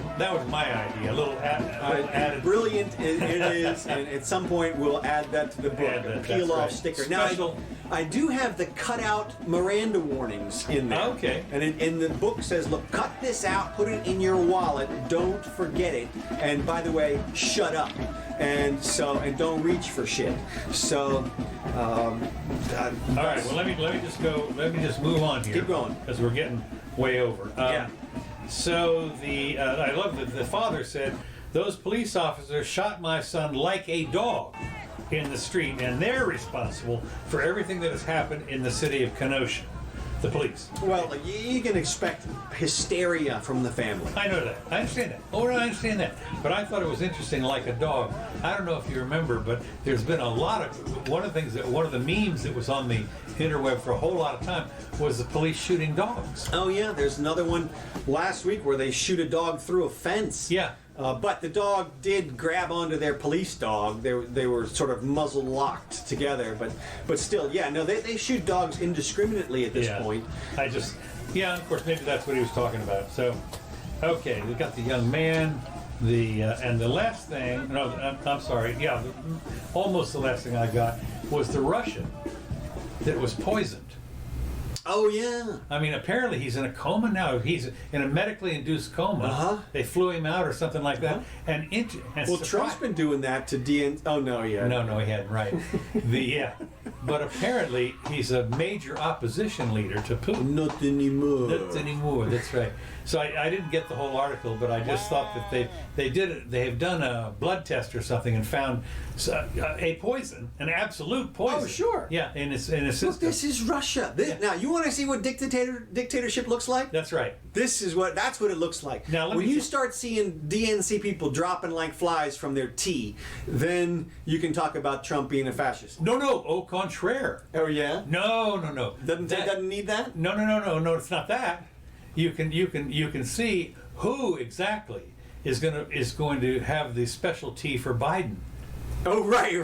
Speaker 2: my idea. A little added.
Speaker 1: brilliant. It is, and at some point we'll add that to the book.
Speaker 2: Add that,
Speaker 1: A peel-off
Speaker 2: that's right.
Speaker 1: sticker. Now
Speaker 2: Special.
Speaker 1: I do have the cut-out Miranda warnings in there.
Speaker 2: Okay.
Speaker 1: And in the book says, look, cut this out, put it in your wallet, don't forget it, and by the way, shut up. and don't reach for shit. So,
Speaker 2: All right. Well, let me just move on here.
Speaker 1: Keep going.
Speaker 2: Because we're getting way over.
Speaker 1: Yeah.
Speaker 2: So I love that the father said, those police officers shot my son like a dog in the street, and they're responsible for everything that has happened in the city of Kenosha. The police.
Speaker 1: Well, you can expect hysteria from the family.
Speaker 2: I know that. I understand that. Oh, no, I understand that. But I thought it was interesting, like a dog. I don't know if you remember, but there's been a lot of one of the memes that was on the interweb for a whole lot of time was the police shooting dogs.
Speaker 1: Oh yeah, there's another one last week where they shoot a dog through a fence.
Speaker 2: Yeah.
Speaker 1: But the dog did grab onto their police dog. They were sort of muzzle locked together, but still, yeah, no, they shoot dogs indiscriminately at this point.
Speaker 2: Of course, maybe that's what he was talking about. So, okay, we got the young man, and the last thing, no, I'm sorry, yeah, almost the last thing I got was the Russian that was poisoned.
Speaker 1: Oh yeah.
Speaker 2: I mean, apparently he's in a coma now. He's in a medically induced coma. They flew him out or something like that. And
Speaker 1: well, Trump's been doing that to DNC. Oh no, yeah.
Speaker 2: No, he hadn't. Right. But apparently he's a major opposition leader to Putin.
Speaker 1: Not anymore.
Speaker 2: Not anymore. That's right. So I didn't get the whole article, but I just thought that they have done a blood test or something and found a poison, an absolute poison.
Speaker 1: Oh sure.
Speaker 2: Yeah, in his system.
Speaker 1: Look, this is Russia. Now you want to see what dictatorship looks like?
Speaker 2: That's right.
Speaker 1: That's what it looks like.
Speaker 2: Now
Speaker 1: when you start seeing DNC people dropping like flies from their tea, then you can talk about Trump being a fascist.
Speaker 2: No, au contraire.
Speaker 1: Oh yeah.
Speaker 2: No.
Speaker 1: Doesn't need that.
Speaker 2: No. It's not that. You can see who exactly is going to have the specialty for Biden.
Speaker 1: Oh right.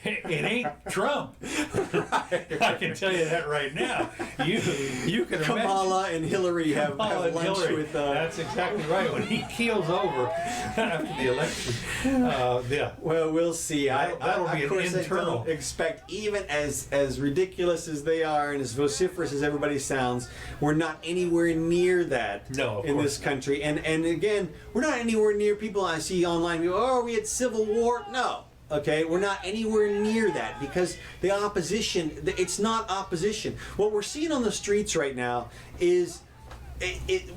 Speaker 2: It ain't Trump. Right. I can tell you that right now. You can
Speaker 1: Kamala and Hillary have lunch with.
Speaker 2: That's exactly right. When he keels over after the election, yeah.
Speaker 1: Well, we'll see.
Speaker 2: That'll be an internal.
Speaker 1: I don't expect, even as ridiculous as they are and as vociferous as everybody sounds, we're not anywhere near that in this country. And again, we're not anywhere near people I see online. People, oh, we had civil war. No. Okay, we're not anywhere near that because the opposition, it's not opposition. What we're seeing on the streets right now is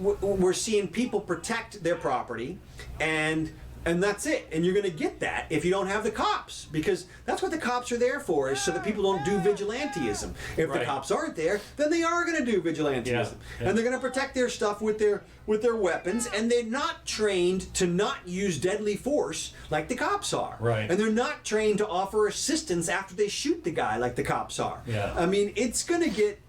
Speaker 1: we're seeing people protect their property and that's it. And you're going to get that if you don't have the cops, because that's what the cops are there for, is so that people don't do vigilantism. If the cops aren't there, then they are going to do vigilantism. Yeah. And they're going to protect their stuff with their weapons, and they're not trained to not use deadly force like the cops are.
Speaker 2: Right.
Speaker 1: And they're not trained to offer assistance after they shoot the guy like the cops are.
Speaker 2: Yeah.
Speaker 1: I mean, it's going to get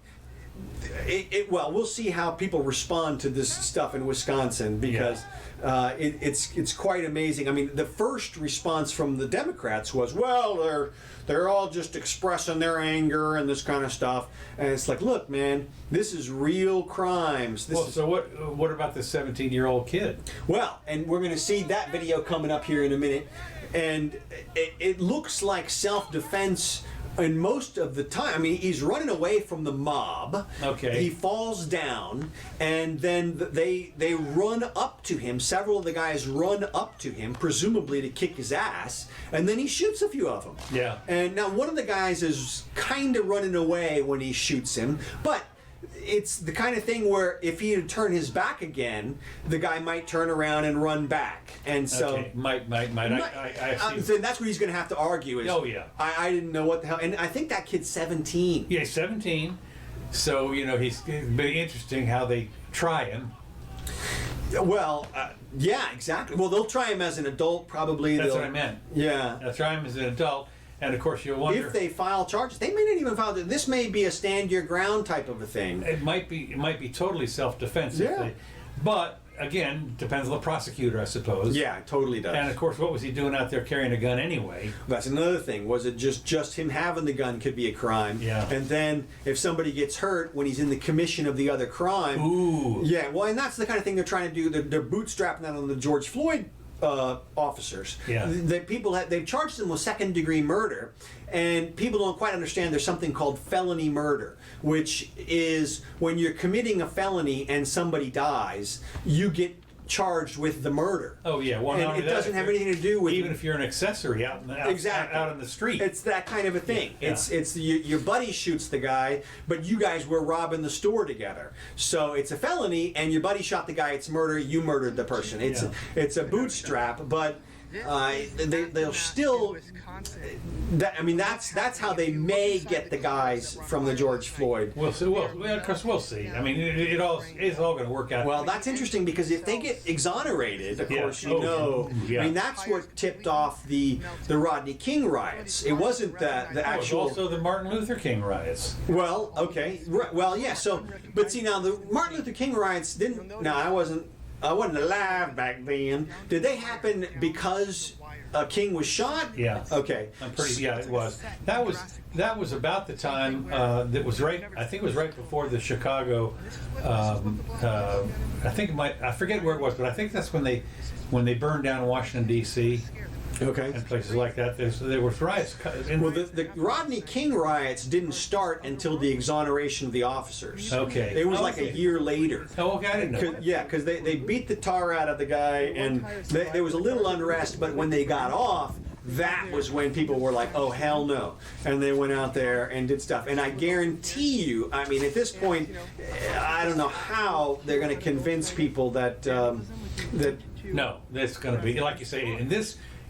Speaker 1: well, we'll see how people respond to this stuff in Wisconsin, because it's quite amazing. I mean, the first response from the Democrats was, well, they're all just expressing their anger and this kind of stuff. And it's like, look, man, this is real crimes.
Speaker 2: So what about the 17-year-old kid?
Speaker 1: Well, and we're going to see that video coming up here in a minute. And it looks like self-defense. And most of the time, I mean, he's running away from the mob.
Speaker 2: Okay.
Speaker 1: He falls down, and then they run up to him. Several of the guys run up to him, presumably to kick his ass, and then he shoots a few of them.
Speaker 2: Yeah.
Speaker 1: And now one of the guys is kind of running away when he shoots him, but it's the kind of thing where if he had turned his back again, the guy might turn around and run back. And so
Speaker 2: might. I see.
Speaker 1: So that's what he's going to have to argue.
Speaker 2: Oh yeah.
Speaker 1: I didn't know what the hell, and I think that kid's 17.
Speaker 2: Yeah, he's 17. So he's very interesting how they try him.
Speaker 1: Well, yeah, exactly. Well, they'll try him as an adult, probably.
Speaker 2: That's what I meant.
Speaker 1: Yeah.
Speaker 2: They'll try him as an adult. And of course, you'll wonder
Speaker 1: if they file charges. They may not even file. This may be a stand your ground type of a thing.
Speaker 2: It might be totally self-defense.
Speaker 1: Yeah.
Speaker 2: But again, depends on the prosecutor, I suppose.
Speaker 1: Yeah, it totally does.
Speaker 2: And of course, what was he doing out there carrying a gun anyway?
Speaker 1: That's another thing. Was it just him having the gun could be a crime?
Speaker 2: Yeah.
Speaker 1: And then if somebody gets hurt when he's in the commission of the other crime.
Speaker 2: Ooh.
Speaker 1: Yeah. Well, and that's the kind of thing they're trying to do. They're bootstrapping that on the George Floyd officers.
Speaker 2: Yeah.
Speaker 1: They've charged them with second-degree murder, and people don't quite understand there's something called felony murder, which is when you're committing a felony and somebody dies, you get charged with the murder.
Speaker 2: Oh yeah, well,
Speaker 1: And it doesn't have anything to do with
Speaker 2: even if you're an accessory out in the, out in the street.
Speaker 1: It's that kind of a thing.
Speaker 2: Yeah.
Speaker 1: It's your buddy shoots the guy, but you guys were robbing the store together. So it's a felony, and your buddy shot the guy. It's murder. You murdered the person. It's a bootstrap, but they'll still. That's how they may get the guys from the George Floyd.
Speaker 2: We'll see. We'll see. I mean, it's all going to work out.
Speaker 1: Well, that's interesting because if they get exonerated, of course, I mean, that's what tipped off the Rodney King riots. It wasn't the actual.
Speaker 2: It was also the Martin Luther King riots.
Speaker 1: Well, okay. Well, yeah. So, but see, now the Martin Luther King riots didn't. No, I wasn't alive back then. Did they happen because King was shot?
Speaker 2: Yeah.
Speaker 1: Okay.
Speaker 2: I'm pretty. Yeah, it was. That was about the time. That was right. I think it was right before the Chicago. I think it might. I forget where it was, but I think that's when they burned down Washington D.C.
Speaker 1: Okay.
Speaker 2: And places like that. There were riots.
Speaker 1: Well, the Rodney King riots didn't start until the exoneration of the officers.
Speaker 2: Okay.
Speaker 1: It was like a year later.
Speaker 2: Oh, okay, I didn't know.
Speaker 1: Yeah, because they beat the tar out of the guy, and there was a little unrest, but when they got off, that was when people were like, oh, hell no. And they went out there and did stuff. And I guarantee you, I mean, at this point, I don't know how they're going to convince people that...
Speaker 2: No, that's going to be, like you say,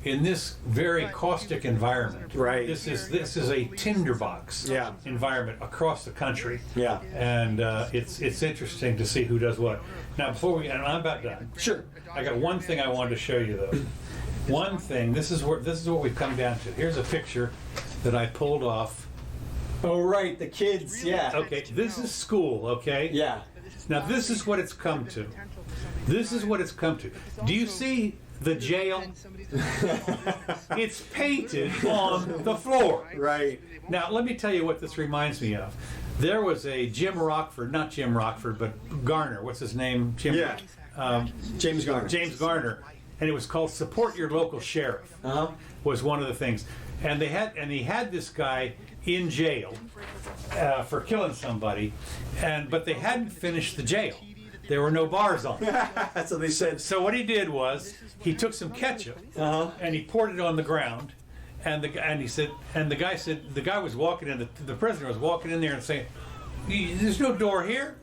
Speaker 2: in this very caustic environment.
Speaker 1: Right.
Speaker 2: This is a tinderbox environment across the country.
Speaker 1: Yeah.
Speaker 2: And it's interesting to see who does what. Now, and I'm about done.
Speaker 1: Sure.
Speaker 2: I got one thing I wanted to show you though. One thing. This is what we've come down to. Here's a picture that I pulled off.
Speaker 1: Oh, right, the kids. Yeah.
Speaker 2: Okay. This is school. Okay.
Speaker 1: Yeah.
Speaker 2: Now this is what it's come to. This is what it's come to. Do you see the jail? It's painted on the floor.
Speaker 1: Right.
Speaker 2: Now, let me tell you what this reminds me of. There was a not Jim Rockford, but Garner. What's his name?
Speaker 1: James Garner.
Speaker 2: James Garner. And it was called Support Your Local Sheriff. Was one of the things. And he had this guy in jail for killing somebody, but they hadn't finished the jail. There were no bars on it.
Speaker 1: That's what they said.
Speaker 2: So what he did was he took some ketchup and he poured it on the ground, and the guy was walking in. The prisoner was walking in there and saying, "There's no door here."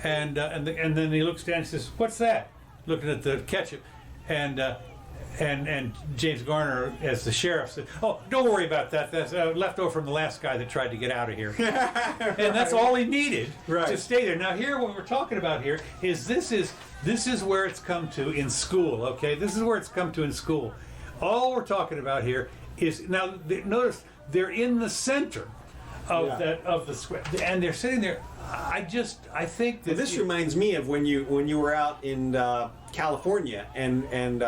Speaker 2: And then he looks down and says, "What's that?" Looking at the ketchup, and James Garner, as the sheriff, said, "Oh, don't worry about that. That's left over from the last guy that tried to get out of here." And that's all he needed to stay there. Now, here, what we're talking about here is this is where it's come to in school. Okay, this is where it's come to in school. All we're talking about here is now. Notice they're in the center of the square, and they're sitting there. I think that
Speaker 1: this reminds me of when you were out in California and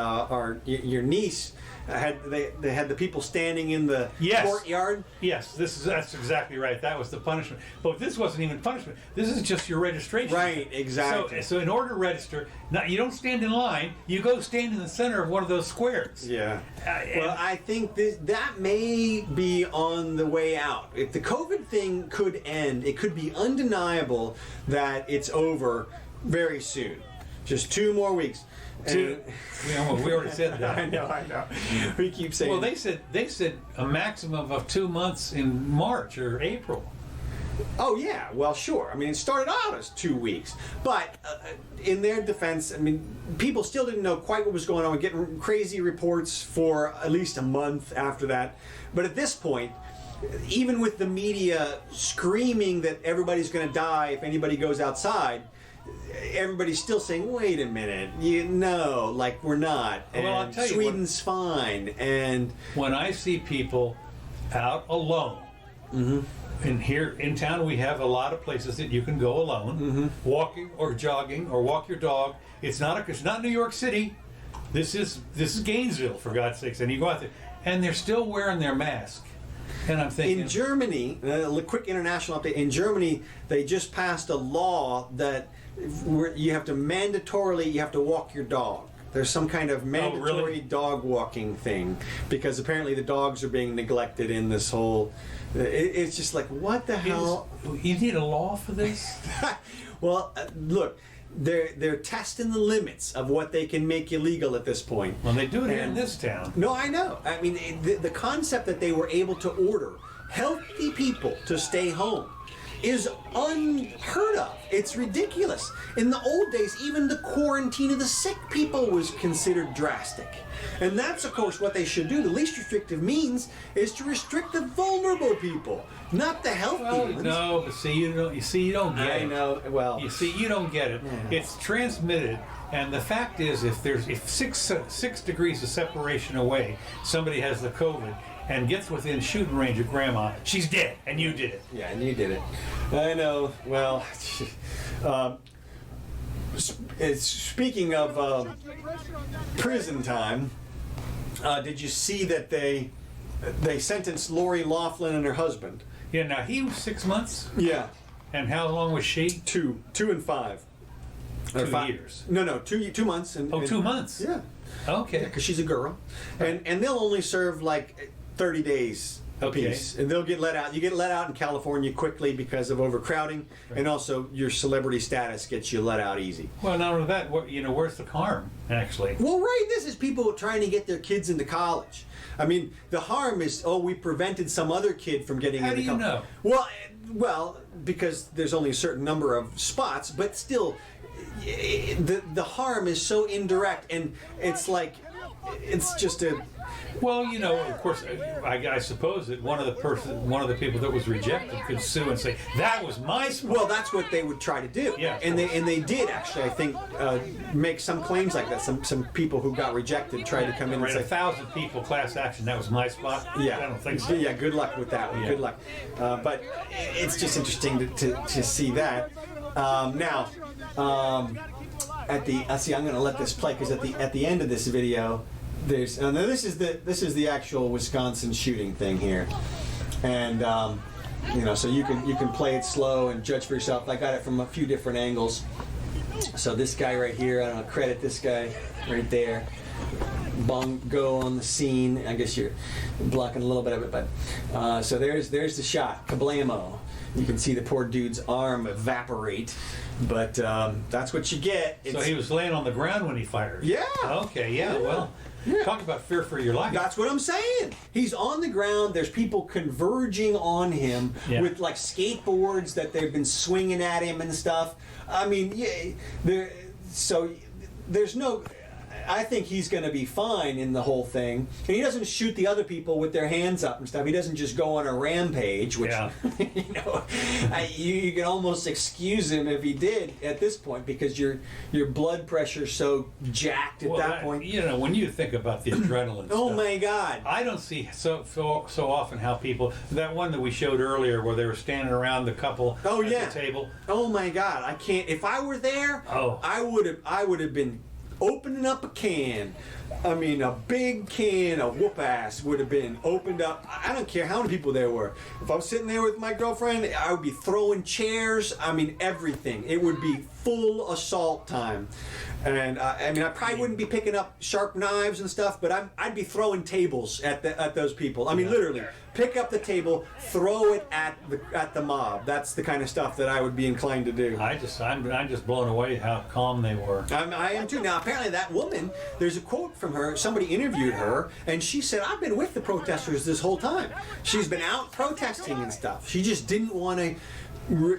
Speaker 1: your niece they had the people standing in the courtyard.
Speaker 2: Yes, that's exactly right. That was the punishment. But this wasn't even punishment. This is just your registration.
Speaker 1: Right, exactly.
Speaker 2: So in order to register, now you don't stand in line. You go stand in the center of one of those squares.
Speaker 1: Yeah. Well, I think that may be on the way out. If the COVID thing could end, it could be undeniable that it's over very soon. Just 2 more weeks.
Speaker 2: We already said that.
Speaker 1: I know. We keep saying.
Speaker 2: Well, they said a maximum of 2 months in March or April.
Speaker 1: Oh yeah, well sure. I mean, it started out as 2 weeks, but in their defense, I mean, people still didn't know quite what was going on. We're getting crazy reports for at least a month after that. But at this point, even with the media screaming that everybody's going to die if anybody goes outside, everybody's still saying, wait a minute, like we're not. And
Speaker 2: well, I'll tell you,
Speaker 1: Sweden's fine. And
Speaker 2: when I see people out alone, and here in town we have a lot of places that you can go alone, walking or jogging or walk your dog. It's not New York City. This is Gainesville, for God's sakes. And you go out there, and they're still wearing their mask. And I'm thinking,
Speaker 1: in Germany, a quick international update. In Germany, they just passed a law that you have to walk your dog. There's some kind of mandatory dog walking thing because apparently the dogs are being neglected in this whole. It's just like, what the hell?
Speaker 2: You need a law for this?
Speaker 1: Well, look. they're testing the limits of what they can make illegal at this point.
Speaker 2: Well, they do it here in this town.
Speaker 1: No, I know. I mean, the concept that they were able to order healthy people to stay home is unheard of. It's ridiculous. In the old days, even the quarantine of the sick people was considered drastic. And that's, of course, what they should do. The least restrictive means is to restrict the vulnerable people, not the healthy ones.
Speaker 2: No, but see, you don't get it.
Speaker 1: I know. Well,
Speaker 2: you see, you don't get it.
Speaker 1: Yeah.
Speaker 2: It's transmitted, and the fact is, if 6 degrees of separation away, somebody has the COVID and gets within shooting range of grandma, she's dead, and you did it.
Speaker 1: yeah, and you did it. I know. Well, speaking of prison time, did you see that they sentenced Lori Laughlin and her husband?
Speaker 2: Yeah, now he was 6 months,
Speaker 1: Yeah,
Speaker 2: and how long was she?
Speaker 1: 2 and 5. Or
Speaker 2: 2 years.
Speaker 1: No, 2 months. And,
Speaker 2: 2 months?
Speaker 1: Yeah,
Speaker 2: Okay.
Speaker 1: because she's a girl, and they'll only serve like 30 days apiece, and they'll get let out. You get let out in California quickly because of overcrowding, and also your celebrity status gets you let out easy.
Speaker 2: Well, not only that, where's the harm, actually?
Speaker 1: Well, right, this is people trying to get their kids into college. I mean, the harm is, we prevented some other kid from getting
Speaker 2: How
Speaker 1: into
Speaker 2: do you
Speaker 1: college.
Speaker 2: know?
Speaker 1: Well, because there's only a certain number of spots, but still, the harm is so indirect, and it's like, it's just a...
Speaker 2: Well, of course, I suppose that one of the people that was rejected could sue and say that was my spot.
Speaker 1: Well, that's what they would try to do.
Speaker 2: Yeah,
Speaker 1: and they did actually, I think, make some claims like that. Some people who got rejected tried to come in and
Speaker 2: Right,
Speaker 1: say,
Speaker 2: 1,000 people class action. That was my spot.
Speaker 1: yeah,
Speaker 2: I don't think so.
Speaker 1: Yeah, good luck with that one.
Speaker 2: Yeah.
Speaker 1: Good luck. But it's just interesting to see that. Now, see, I'm going to let this play because at the end of this video, there's now this is the actual Wisconsin shooting thing here, and so you can play it slow and judge for yourself. I got it from a few different angles. So this guy right here, I don't know, credit this guy right there. Bongo on the scene. I guess you're blocking a little bit of it, but so there's the shot. Kablamo. You can see the poor dude's arm evaporate, but that's what you get.
Speaker 2: So he was laying on the ground when he fired.
Speaker 1: Yeah.
Speaker 2: Okay. Yeah. Well, talk about fear for your life.
Speaker 1: That's what I'm saying. He's on the ground. There's people converging on him with like skateboards that they've been swinging at him and stuff. I mean, there's no. I think he's going to be fine in the whole thing. And he doesn't shoot the other people with their hands up and stuff. He doesn't just go on a rampage, which, you can almost excuse him if he did at this point because your blood pressure's so jacked at that point.
Speaker 2: When you think about the adrenaline
Speaker 1: Oh
Speaker 2: stuff,
Speaker 1: my God.
Speaker 2: I don't see so often how people, that one that we showed earlier where they were standing around the couple at the table.
Speaker 1: Oh my God. I can't, if I were there,
Speaker 2: Oh.
Speaker 1: I would have been opening up a can. I mean, a big can of whoop ass would have been opened up. I don't care how many people there were. If I was sitting there with my girlfriend, I would be throwing chairs. I mean, everything. It would be full assault time. And I probably wouldn't be picking up sharp knives and stuff, but I'd be throwing tables at those people. I mean, literally, pick up the table, throw it at the mob. That's the kind of stuff that I would be inclined to do.
Speaker 2: I'm just blown away how calm they were.
Speaker 1: I am too. Now, apparently, that woman, there's a quote from her. Somebody interviewed her, and she said, "I've been with the protesters this whole time. She's been out protesting and stuff. She just didn't want to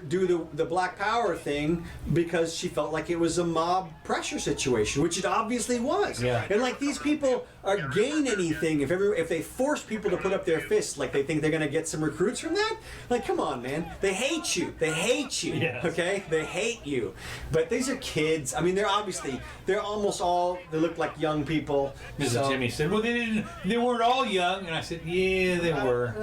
Speaker 1: do the Black Power thing because she felt like it was a mob pressure situation, which it obviously was.
Speaker 2: Yeah.
Speaker 1: And like these people are gain anything if they force people to put up their fists, like they think they're going to get some recruits from that. Like, come on, man. They hate you. They hate you.
Speaker 2: Yes.
Speaker 1: Okay? They hate you. But these are kids. I mean, they're almost all, they look like young people.
Speaker 2: Mrs. Jimmy said, "Well, they weren't all young," and I said, "Yeah, they were."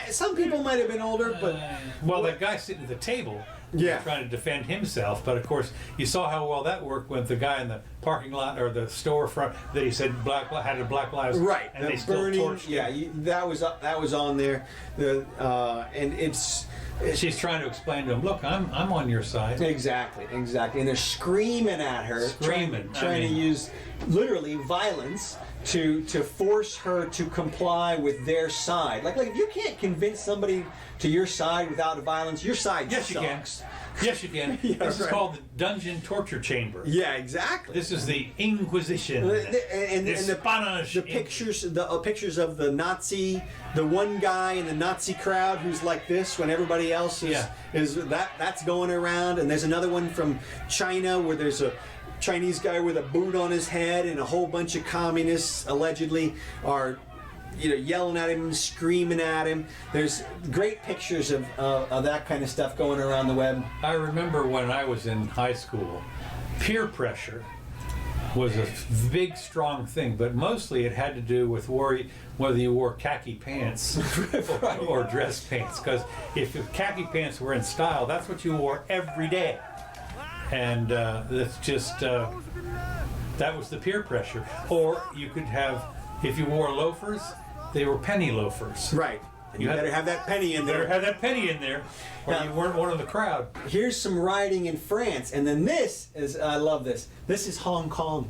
Speaker 1: Some people might have been older, but
Speaker 2: Well, that guy sitting at the table was trying to defend himself, but of course you saw how well that worked with the guy in the parking lot or the storefront that he said had a Black Lives,
Speaker 1: right?
Speaker 2: And
Speaker 1: the
Speaker 2: they still
Speaker 1: burning,
Speaker 2: torched him.
Speaker 1: that was on there. And it's
Speaker 2: She's trying to explain to him, "Look, I'm on your side."
Speaker 1: exactly, and they're screaming at her,
Speaker 2: Screaming.
Speaker 1: trying to use literally violence to force her to comply with their side. Like if you can't convince somebody to your side without violence, your side
Speaker 2: Yes, you can.
Speaker 1: sucks.
Speaker 2: Yes, you can.
Speaker 1: Yeah,
Speaker 2: This is
Speaker 1: right.
Speaker 2: called the dungeon torture chamber.
Speaker 1: Yeah, exactly.
Speaker 2: This is the Inquisition.
Speaker 1: And the
Speaker 2: Spanish.
Speaker 1: pictures, the pictures of the Nazi, the one guy in the Nazi crowd who's like this when everybody else is that's going around. And there's another one from China where there's a Chinese guy with a boot on his head, and a whole bunch of communists allegedly are, yelling at him, screaming at him. There's great pictures of that kind of stuff going around the web.
Speaker 2: I remember when I was in high school, peer pressure was a big, strong thing, but mostly it had to do with whether you wore khaki pants or dress pants. Because if khaki pants were in style, that's what you wore every day. And that's just, that was the peer pressure. Or you could have, if you wore loafers, they were penny loafers.
Speaker 1: Right. And you better have that penny in there.
Speaker 2: Better have that penny in there, or
Speaker 1: Now,
Speaker 2: you weren't one of the crowd.
Speaker 1: Here's some rioting in France, and then this is, I love this. This is Hong Kong.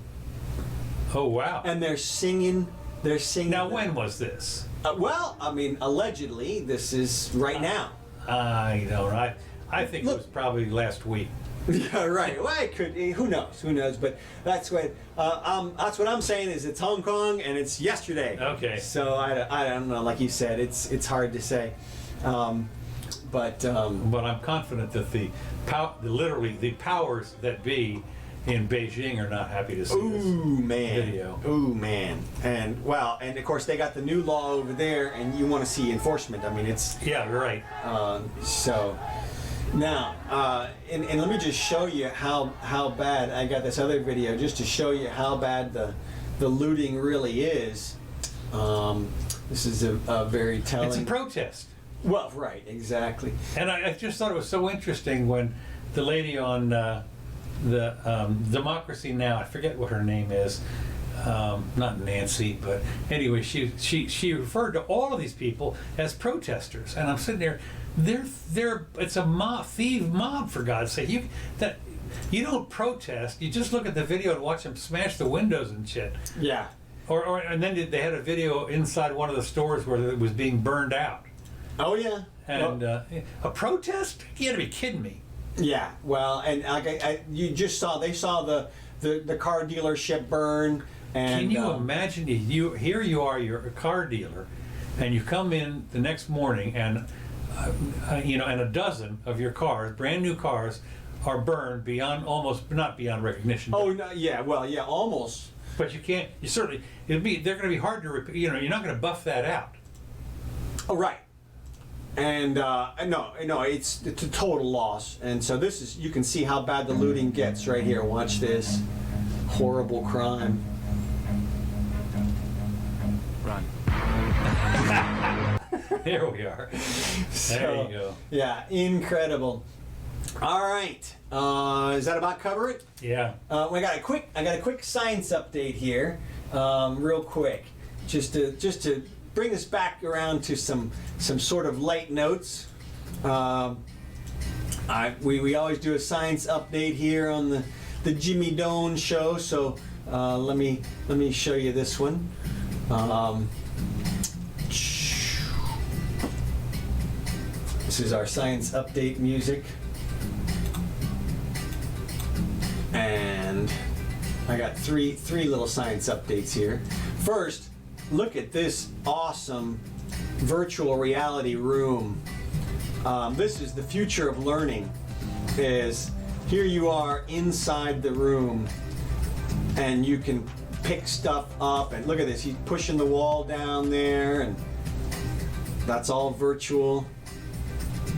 Speaker 2: Oh, wow.
Speaker 1: And they're singing.
Speaker 2: Now, when was this?
Speaker 1: Well, I mean, allegedly, this is right now.
Speaker 2: I don't know. I think it was probably last week.
Speaker 1: Yeah, right. Well, it could. Who knows? Who knows? But that's what I'm saying is it's Hong Kong and it's yesterday.
Speaker 2: Okay.
Speaker 1: So I don't know. Like you said, it's hard to say. But
Speaker 2: I'm confident that literally the powers that be in Beijing are not happy to see this video.
Speaker 1: Ooh, man. And and of course they got the new law over there, and you want to see enforcement. I mean, it's
Speaker 2: right.
Speaker 1: So. Now, and let me just show you how bad. I got this other video just to show you how bad the looting really is. This is a very telling.
Speaker 2: It's a protest.
Speaker 1: Well, right, exactly.
Speaker 2: And I just thought it was so interesting when the lady on the Democracy Now!, I forget what her name is, not Nancy, but anyway, she referred to all of these people as protesters, and I'm sitting there. It's a thief mob, for God's sake. You don't protest. You just look at the video and watch them smash the windows and shit.
Speaker 1: Yeah.
Speaker 2: And then they had a video inside one of the stores where it was being burned out.
Speaker 1: Oh yeah.
Speaker 2: And a protest? You gotta be kidding me.
Speaker 1: Yeah. Well, and you just saw they saw the car dealership burn. And
Speaker 2: can you imagine? Here you are. You're a car dealer, and you come in the next morning and. And a dozen of your cars, brand new cars, are burned not beyond recognition.
Speaker 1: Oh no, yeah, well, yeah, almost.
Speaker 2: But you can't. They're going to be hard to repair. You're not going to buff that out.
Speaker 1: Oh right. And no, it's a total loss. And so you can see how bad the looting gets right here. Watch this horrible crime.
Speaker 2: Run. There we are. There you go.
Speaker 1: Yeah, incredible. All right, is that about cover it?
Speaker 2: Yeah.
Speaker 1: I got a quick science update here, real quick, just to bring us back around to some sort of light notes. We always do a science update here on the Jimmy Doane show, so let me show you this one. This is our science update music. And I got three little science updates here. First, look at this awesome virtual reality room. This is the future of learning. Here you are inside the room, and you can pick stuff up. And look at this, he's pushing the wall down there, and that's all virtual.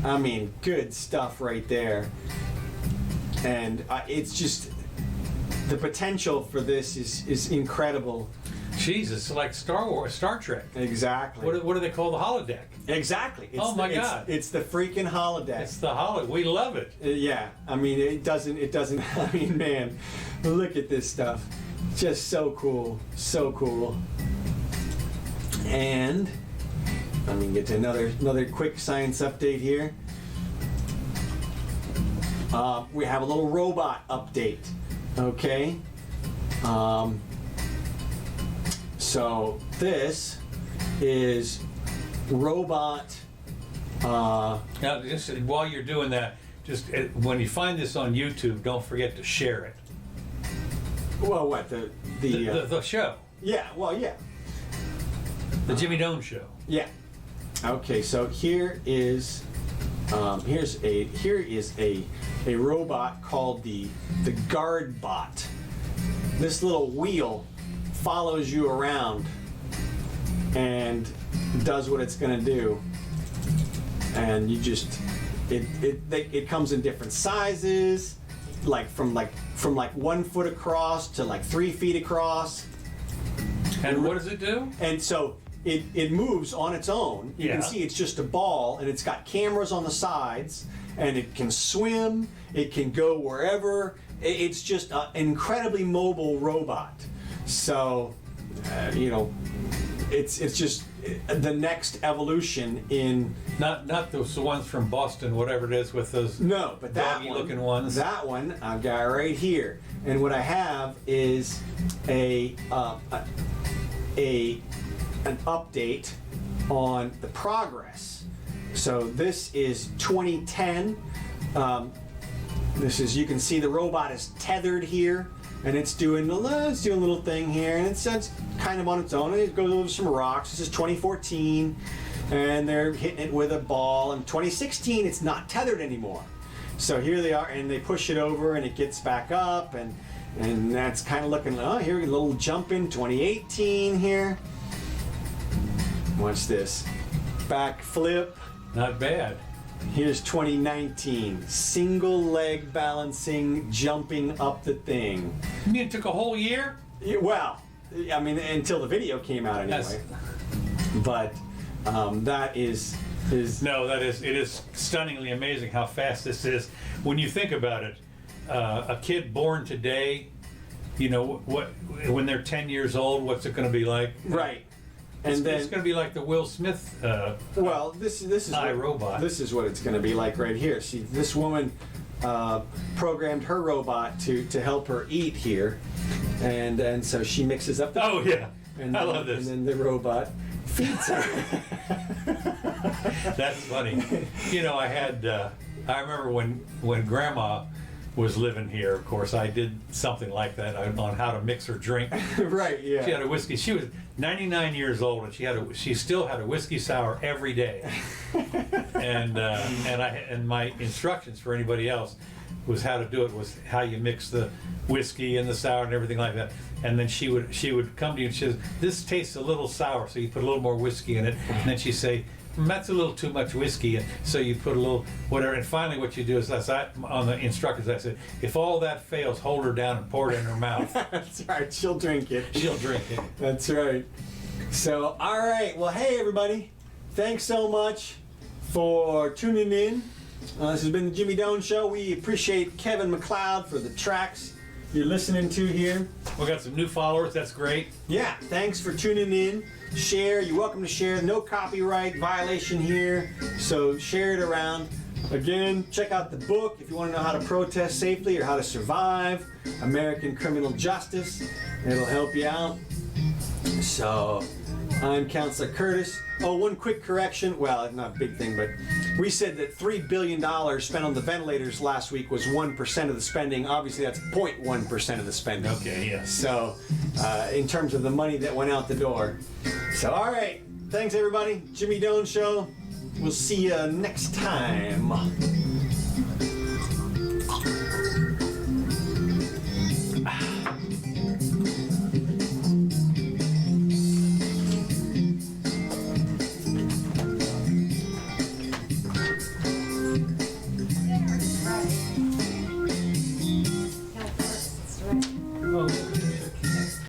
Speaker 1: I mean, good stuff right there. And it's just, the potential for this is incredible.
Speaker 2: Jesus, it's like Star Trek.
Speaker 1: Exactly.
Speaker 2: What do they call the holodeck?
Speaker 1: Exactly.
Speaker 2: Oh my God.
Speaker 1: It's the freaking holodeck.
Speaker 2: It's the holodeck. We love it.
Speaker 1: Yeah. I mean, it doesn't, I mean, man, look at this stuff. Just so cool. So cool. And let me get to another quick science update here. We have a little So this is robot.
Speaker 2: Now, just while you're doing that, just when you find this on YouTube, don't forget to share it.
Speaker 1: Well, what
Speaker 2: The show,
Speaker 1: yeah. Well, yeah.
Speaker 2: the Jimmy Doane show.
Speaker 1: Yeah. Okay, so here is a robot called the guard bot. This little wheel follows you around and does what it's going to do, and you just it comes in different sizes, like from 1 foot across to like 3 feet across.
Speaker 2: And what does it do?
Speaker 1: And so it moves on its own. You can
Speaker 2: Yeah.
Speaker 1: see it's just a ball, and it's got cameras on the sides, and it can swim, it can go wherever. It's just an incredibly mobile robot. So, it's just the next evolution in...
Speaker 2: Not those ones from Boston, whatever it is, with those
Speaker 1: No, but that one,
Speaker 2: doggy-looking ones.
Speaker 1: That one I've got right here. And what I have is an update on the progress. So this is 2010. You can see the robot is tethered here, and it's doing a little thing here, and it's kind of on its own. And it goes over some rocks. This is 2014, and they're hitting it with a ball. In 2016, it's not tethered anymore. So here they are, and they push it over, and it gets back up, and that's kind of looking. Oh, here a little jump in 2018 here. Watch this. Back flip.
Speaker 2: Not bad.
Speaker 1: Here's 2019. Single leg balancing, jumping up the thing.
Speaker 2: You mean it took a whole year?
Speaker 1: Yeah, well, I mean, until the video came out anyway. But that is
Speaker 2: No, it is stunningly amazing how fast this is. When you think about it, a kid born today, when they're 10 years old, what's it going to be like?
Speaker 1: right.
Speaker 2: It's
Speaker 1: And then,
Speaker 2: going to be like the Will Smith.
Speaker 1: well, this is
Speaker 2: iRobot.
Speaker 1: This is what it's going to be like right here. See, this woman programmed her robot to help her eat here, and so she mixes up the
Speaker 2: Oh yeah,
Speaker 1: and
Speaker 2: I
Speaker 1: then,
Speaker 2: love this.
Speaker 1: And then the robot feeds her.
Speaker 2: That's funny. I remember when Grandma was living here. Of course, I did something like that on how to mix her drink.
Speaker 1: Right. Yeah.
Speaker 2: She had a whiskey. She was 99 years old, and she still had a whiskey sour every day. and my instructions for anybody else was how to do it, was how you mix the whiskey and the sour and everything like that. And then she would come to you and she says, "This tastes a little sour," so you put a little more whiskey in it. And then she'd say, "That's a little too much whiskey," and so you put a little whatever. And finally, what you do is, on the instructions, I said, if all that fails, hold her down and pour it in her mouth.
Speaker 1: That's right. She'll drink it.
Speaker 2: She'll drink it.
Speaker 1: That's right. So, all right. Well, hey, everybody. Thanks so much for tuning in. This has been the Jimmy Doane Show. We appreciate Kevin MacLeod for the tracks you're listening to here.
Speaker 2: We got some new followers. That's great.
Speaker 1: Yeah, thanks for tuning in. Share. You're welcome to share. No copyright violation here, so share it around. Again, check out the book if you want to know how to protest safely or how to survive American criminal justice. It'll help you out. So, I'm Counselor Curtis. Oh, one quick correction. Well, not a big thing, but we said that $3 billion spent on the ventilators last week was 1% of the spending. Obviously, that's 0.1% of the spending.
Speaker 2: Okay, yes.
Speaker 1: So, in terms of the money that went out the door. So, all right. Thanks, everybody. Jimmy Doane Show. We'll see you next time.